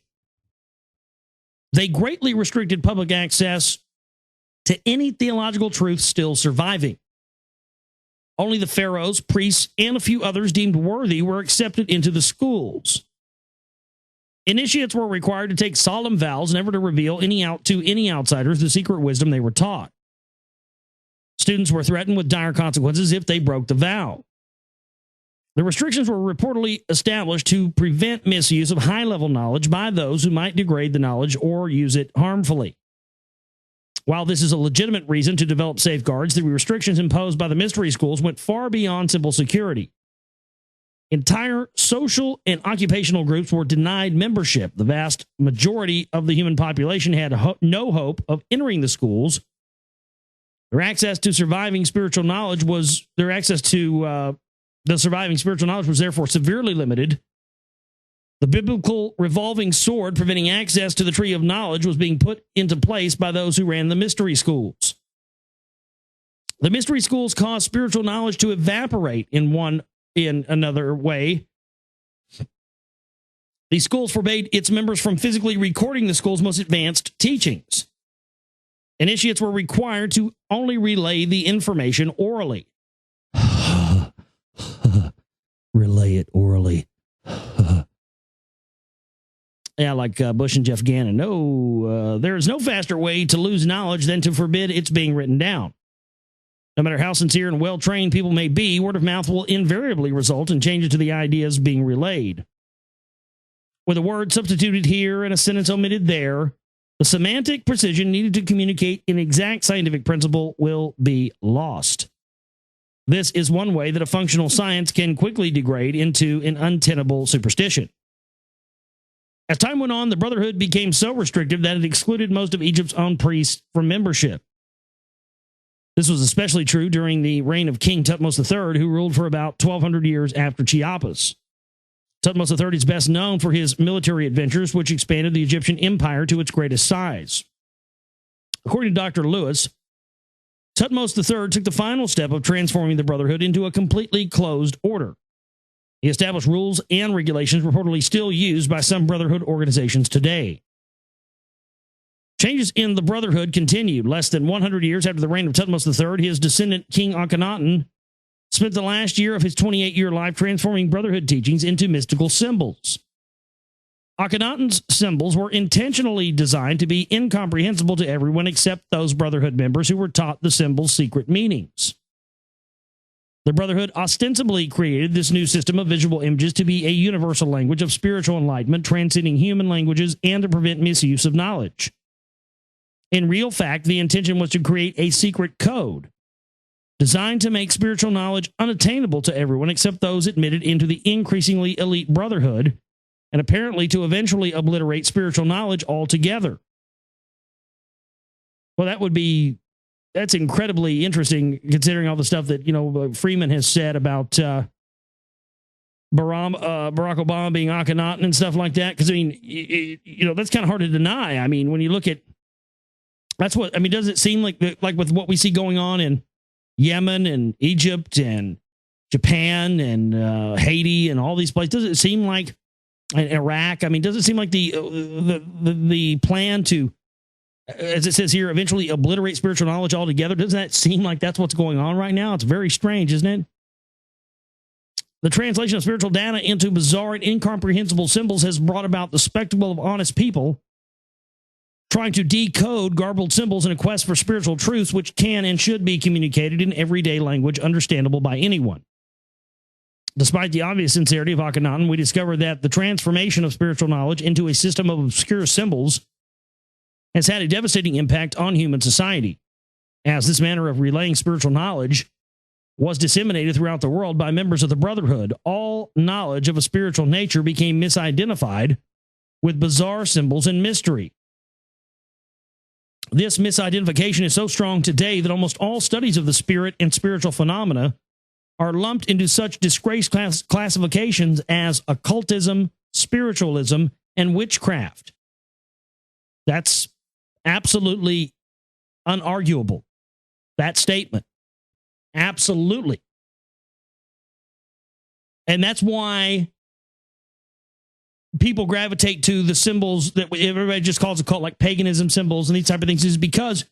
they greatly restricted public access to any theological truth still surviving. Only the pharaohs, priests, and a few others deemed worthy were accepted into the schools. Initiates were required to take solemn vows never to reveal to any outsiders the secret wisdom they were taught. Students were threatened with dire consequences if they broke the vow. The restrictions were reportedly established to prevent misuse of high-level knowledge by those who might degrade the knowledge or use it harmfully. While this is a legitimate reason to develop safeguards, the restrictions imposed by the mystery schools went far beyond simple security. Entire social and occupational groups were denied membership. The vast majority of the human population had no hope of entering the schools. Their access to surviving spiritual knowledge was therefore severely limited. The biblical revolving sword preventing access to the tree of knowledge was being put into place by those who ran the mystery schools. The mystery schools caused spiritual knowledge to evaporate in another way. These schools forbade its members from physically recording the school's most advanced teachings. Initiates were required to only relay the information orally. Relay it orally. Yeah, like Bush and Jeff Gannon. No, there is no faster way to lose knowledge than to forbid its being written down. No matter how sincere and well-trained people may be, word of mouth will invariably result in changes to the ideas being relayed. With a word substituted here and a sentence omitted there, the semantic precision needed to communicate an exact scientific principle will be lost. This is one way that a functional science can quickly degrade into an untenable superstition. As time went on, the Brotherhood became so restrictive that it excluded most of Egypt's own priests from membership. This was especially true during the reign of King Thutmose III, who ruled for about 1,200 years after Cheops. Thutmose III is best known for his military adventures, which expanded the Egyptian empire to its greatest size. According to Dr. Lewis, Thutmose III took the final step of transforming the Brotherhood into a completely closed order. He established rules and regulations reportedly still used by some Brotherhood organizations today. Changes in the Brotherhood continued. Less than 100 years after the reign of Thutmose III, his descendant, King Akhenaten, spent the last year of his 28-year life transforming Brotherhood teachings into mystical symbols. Akhenaten's symbols were intentionally designed to be incomprehensible to everyone except those Brotherhood members who were taught the symbols' secret meanings. The Brotherhood ostensibly created this new system of visual images to be a universal language of spiritual enlightenment, transcending human languages and to prevent misuse of knowledge. In real fact, the intention was to create a secret code designed to make spiritual knowledge unattainable to everyone except those admitted into the increasingly elite Brotherhood, and apparently to eventually obliterate spiritual knowledge altogether. Well, that's incredibly interesting considering all the stuff that, Freeman has said about Barack Obama being Akhenaten and stuff like that. Because, that's kind of hard to deny. I mean, when you look at, does it seem like with what we see going on in Yemen and Egypt and Japan and Haiti and all these places, does it seem like Iraq? Does it seem like the plan to, as it says here, eventually obliterate spiritual knowledge altogether? Doesn't that seem like that's what's going on right now? It's very strange, isn't it? The translation of spiritual data into bizarre and incomprehensible symbols has brought about the spectacle of honest people trying to decode garbled symbols in a quest for spiritual truths which can and should be communicated in everyday language understandable by anyone. Despite the obvious sincerity of Akhenaten, we discover that the transformation of spiritual knowledge into a system of obscure symbols has had a devastating impact on human society, as this manner of relaying spiritual knowledge was disseminated throughout the world by members of the Brotherhood. All knowledge of a spiritual nature became misidentified with bizarre symbols and mystery. This misidentification is so strong today that almost all studies of the spirit and spiritual phenomena are lumped into such disgraced classifications as occultism, spiritualism, and witchcraft. That's absolutely unarguable, that statement. Absolutely. And that's why people gravitate to the symbols that everybody just calls occult, like paganism symbols and these type of things, is because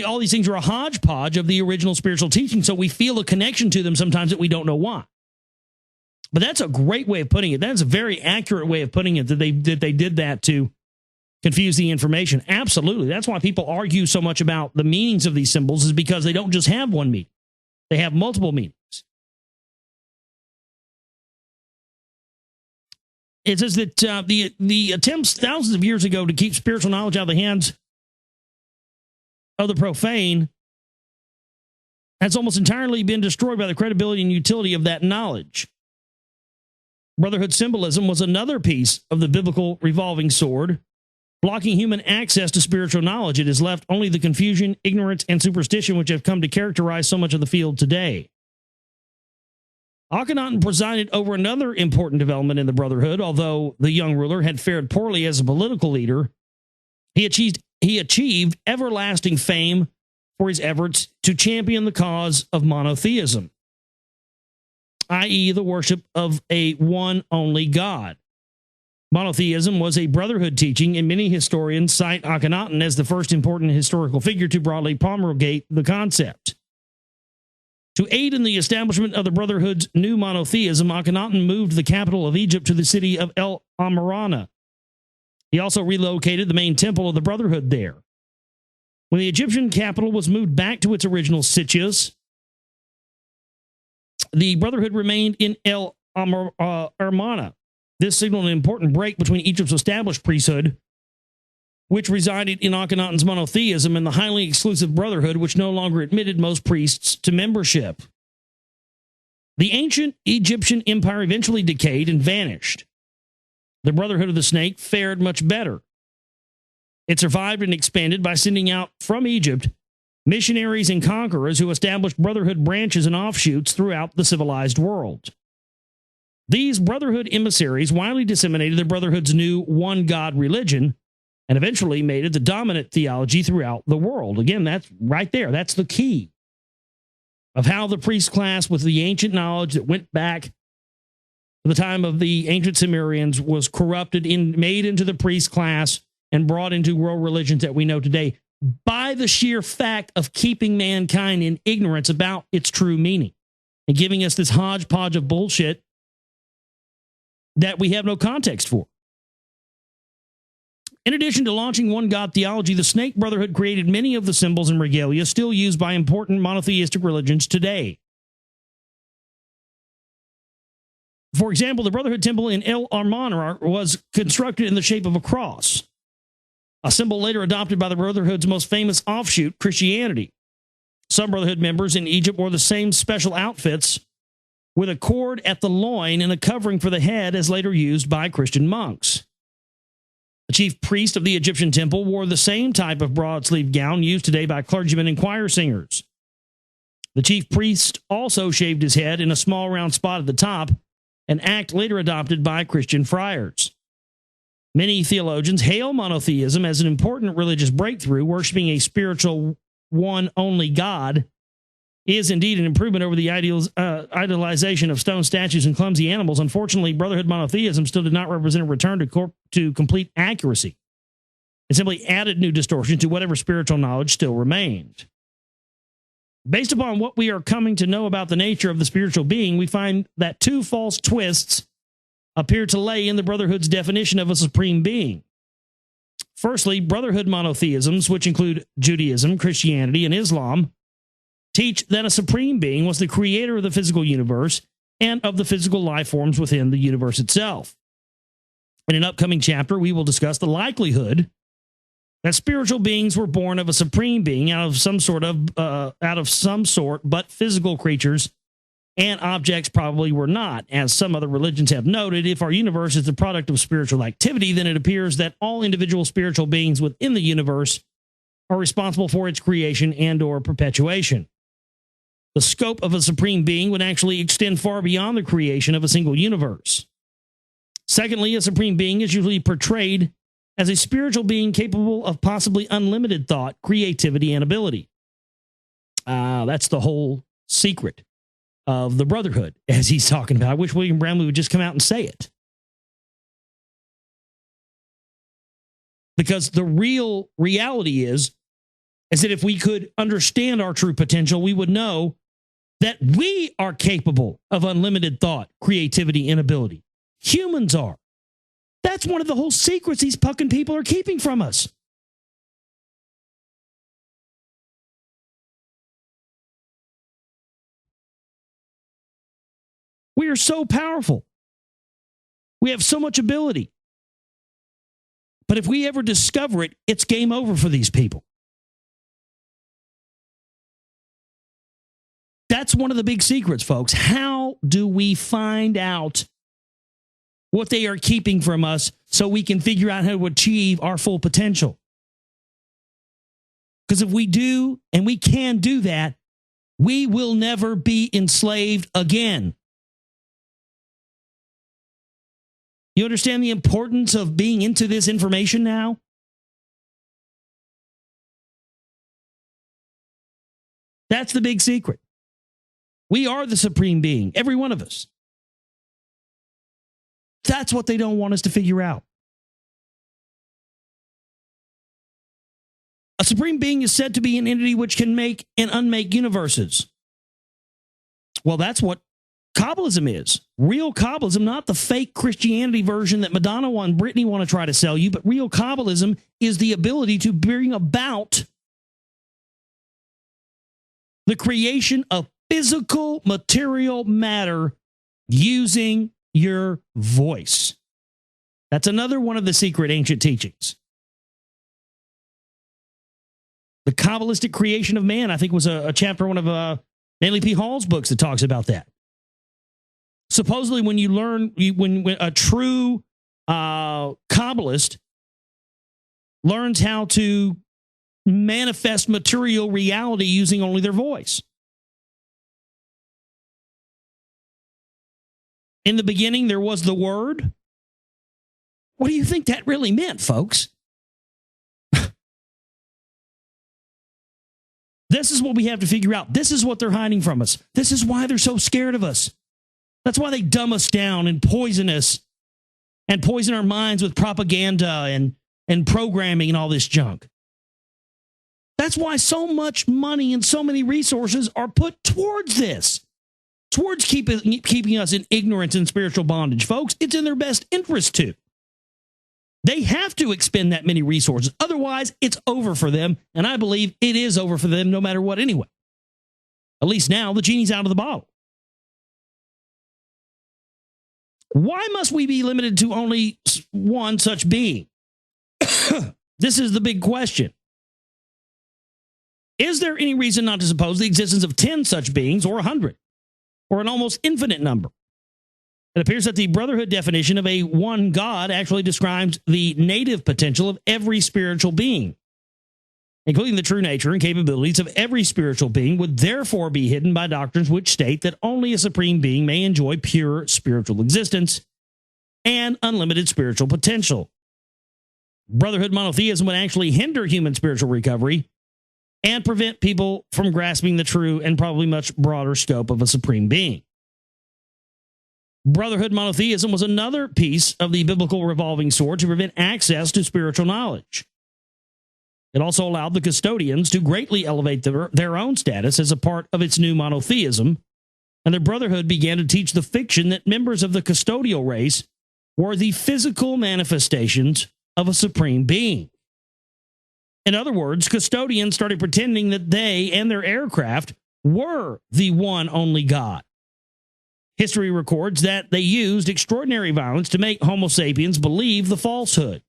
all these things are a hodgepodge of the original spiritual teaching, so we feel a connection to them sometimes that we don't know why. But that's a great way of putting it. That's a very accurate way of putting it, that they did that to confuse the information. Absolutely. That's why people argue so much about the meanings of these symbols, is because they don't just have one meaning. They have multiple meanings. It says that the attempts thousands of years ago to keep spiritual knowledge out of the hands of the profane has almost entirely been destroyed by the credibility and utility of that knowledge. Brotherhood symbolism was another piece of the biblical revolving sword, blocking human access to spiritual knowledge. It has left only the confusion, ignorance, and superstition which have come to characterize so much of the field today. Akhenaten presided over another important development in the Brotherhood. Although the young ruler had fared poorly as a political leader, he achieved everlasting fame for his efforts to champion the cause of monotheism, i.e., the worship of a one only God. Monotheism was a Brotherhood teaching, and many historians cite Akhenaten as the first important historical figure to broadly promulgate the concept. To aid in the establishment of the Brotherhood's new monotheism, Akhenaten moved the capital of Egypt to the city of El Amarana. He also relocated the main temple of the Brotherhood there. When the Egyptian capital was moved back to its original situs, the Brotherhood remained in El Amarana. This signaled an important break between Egypt's established priesthood, which resided in Akhenaten's monotheism, and the highly exclusive Brotherhood, which no longer admitted most priests to membership. The ancient Egyptian empire eventually decayed and vanished. The Brotherhood of the Snake fared much better. It survived and expanded by sending out from Egypt missionaries and conquerors who established Brotherhood branches and offshoots throughout the civilized world. These Brotherhood emissaries widely disseminated the Brotherhood's new one-God religion and eventually made it the dominant theology throughout the world. Again, that's right there. That's the key of how the priest class with the ancient knowledge that went back to the time of the ancient Sumerians was corrupted, made into the priest class, and brought into world religions that we know today by the sheer fact of keeping mankind in ignorance about its true meaning and giving us this hodgepodge of bullshit that we have no context for. In addition to launching one God theology, the Snake Brotherhood created many of the symbols and regalia still used by important monotheistic religions today. For example, the Brotherhood temple in El Amarana was constructed in the shape of a cross, a symbol later adopted by the Brotherhood's most famous offshoot, Christianity. Some Brotherhood members in Egypt wore the same special outfits with a cord at the loin and a covering for the head as later used by Christian monks. The chief priest of the Egyptian temple wore the same type of broad-sleeved gown used today by clergymen and choir singers. The chief priest also shaved his head in a small round spot at the top, an act later adopted by Christian friars. Many theologians hail monotheism as an important religious breakthrough. Worshipping a spiritual one only God is indeed an improvement over the idolization of stone statues and clumsy animals. Unfortunately, Brotherhood monotheism still did not represent a return to complete accuracy. It simply added new distortion to whatever spiritual knowledge still remained. Based upon what we are coming to know about the nature of the spiritual being, we find that two false twists appear to lay in the Brotherhood's definition of a supreme being. Firstly, brotherhood monotheisms, which include Judaism, Christianity, and Islam, teach that a supreme being was the creator of the physical universe and of the physical life forms within the universe itself. In an upcoming chapter, we will discuss the likelihood that spiritual beings were born of a supreme being out of some sort, but physical creatures and objects probably were not. As some other religions have noted, if our universe is the product of spiritual activity, then it appears that all individual spiritual beings within the universe are responsible for its creation and or perpetuation. The scope of a supreme being would actually extend far beyond the creation of a single universe. Secondly, a supreme being is usually portrayed as a spiritual being capable of possibly unlimited thought, creativity, and ability. That's the whole secret of the brotherhood, as he's talking about. I wish William Bramley would just come out and say it. Because the real reality is that if we could understand our true potential, we would know that we are capable of unlimited thought, creativity, and ability. Humans are. That's one of the whole secrets these fucking people are keeping from us. We are so powerful. We have so much ability. But if we ever discover it, it's game over for these people. That's one of the big secrets, folks. How do we find out what they are keeping from us so we can figure out how to achieve our full potential? Because if we do, and we can do that, we will never be enslaved again. You understand the importance of being into this information now? That's the big secret. We are the supreme being, every one of us. That's what they don't want us to figure out. A supreme being is said to be an entity which can make and unmake universes. Well, that's what Kabbalism is. Real Kabbalism, not the fake Christianity version that Madonna and Britney want to try to sell you, but real Kabbalism is the ability to bring about the creation of physical material matter using your voice. That's another one of the secret ancient teachings. The Kabbalistic creation of man, I think, was a chapter one of Manly P. Hall's books that talks about that. Supposedly, when you learn, when a true Kabbalist learns how to manifest material reality using only their voice. In the beginning, there was the Word. What do you think that really meant, folks? This is what we have to figure out. This is what they're hiding from us. This is why they're so scared of us. That's why they dumb us down and poison us and poison our minds with propaganda and programming and all this junk. That's why so much money and so many resources are put towards this. Towards keeping us in ignorance and spiritual bondage. Folks, it's in their best interest to. They have to expend that many resources. Otherwise, it's over for them. And I believe it is over for them no matter what anyway. At least now, the genie's out of the bottle. Why must we be limited to only one such being? This is the big question. Is there any reason not to suppose the existence of 10 such beings or 100? Or an almost infinite number? It appears that the brotherhood definition of a one God actually describes the native potential of every spiritual being, including the true nature and capabilities of every spiritual being, would therefore be hidden by doctrines which state that only a supreme being may enjoy pure spiritual existence and unlimited spiritual potential. Brotherhood monotheism would actually hinder human spiritual recovery and prevent people from grasping the true and probably much broader scope of a supreme being. Brotherhood monotheism was another piece of the biblical revolving sword to prevent access to spiritual knowledge. It also allowed the custodians to greatly elevate their own status as a part of its new monotheism, and the brotherhood began to teach the fiction that members of the custodial race were the physical manifestations of a supreme being. In other words, custodians started pretending that they and their aircraft were the one only God. History records that they used extraordinary violence to make Homo sapiens believe the falsehood.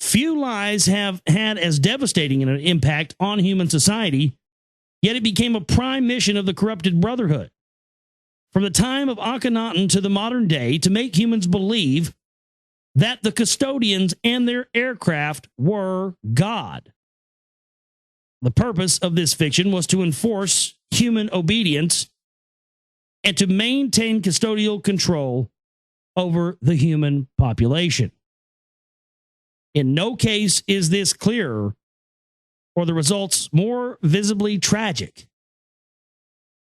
Few lies have had as devastating an impact on human society, yet it became a prime mission of the corrupted brotherhood. From the time of Akhenaten to the modern day, to make humans believe that the custodians and their aircraft were God. The purpose of this fiction was to enforce human obedience and to maintain custodial control over the human population. In no case is this clearer or the results more visibly tragic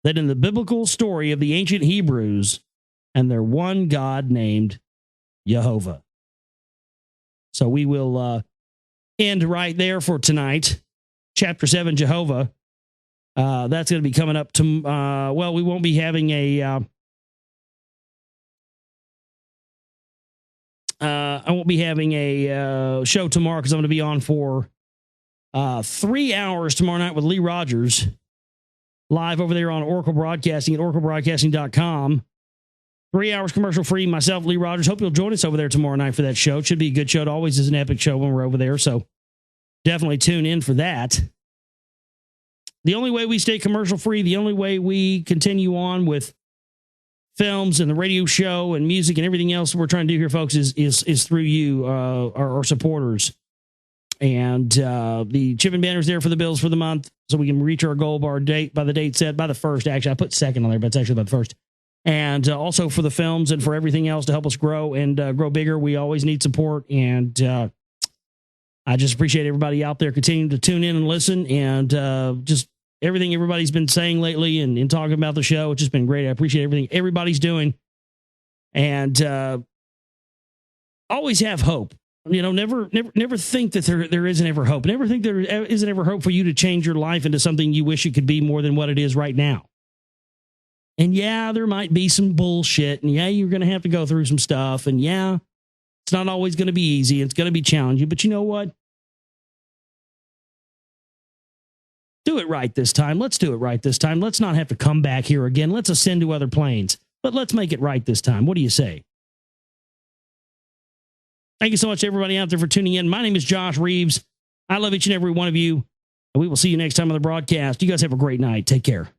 than in the biblical story of the ancient Hebrews and their one God named Jehovah. So we will end right there for tonight. Chapter 7, Jehovah. That's going to be coming up to, well, we won't be having I won't be having a show tomorrow because I'm going to be on for 3 hours tomorrow night with Lee Rogers, live over there on Oracle Broadcasting at oraclebroadcasting.com. 3 hours commercial free. Myself, Lee Rogers. Hope you'll join us over there tomorrow night for that show. It should be a good show. It always is an epic show when we're over there. So definitely tune in for that. The only way we stay commercial free, the only way we continue on with films and the radio show and music and everything else we're trying to do here, folks, is through you, our supporters. And the chip and banners there for the bills for the month, so we can reach our goal by the date set, by the 1st. Actually, I put second on there, but it's actually by the 1st. And also for the films and for everything else to help us grow and grow bigger. We always need support. And I just appreciate everybody out there continuing to tune in and listen, and just everything everybody's been saying lately and talking about the show. It's just been great. I appreciate everything everybody's doing. And always have hope. You know, never think that there isn't ever hope. Never think there isn't ever hope for you to change your life into something you wish it could be more than what it is right now. And yeah, there might be some bullshit, and yeah, you're going to have to go through some stuff, and yeah, it's not always going to be easy. It's going to be challenging, but you know what? Do it right this time. Let's do it right this time. Let's not have to come back here again. Let's ascend to other planes, but let's make it right this time. What do you say? Thank you so much to everybody out there for tuning in. My name is Josh Reeves. I love each and every one of you, and we will see you next time on the broadcast. You guys have a great night. Take care.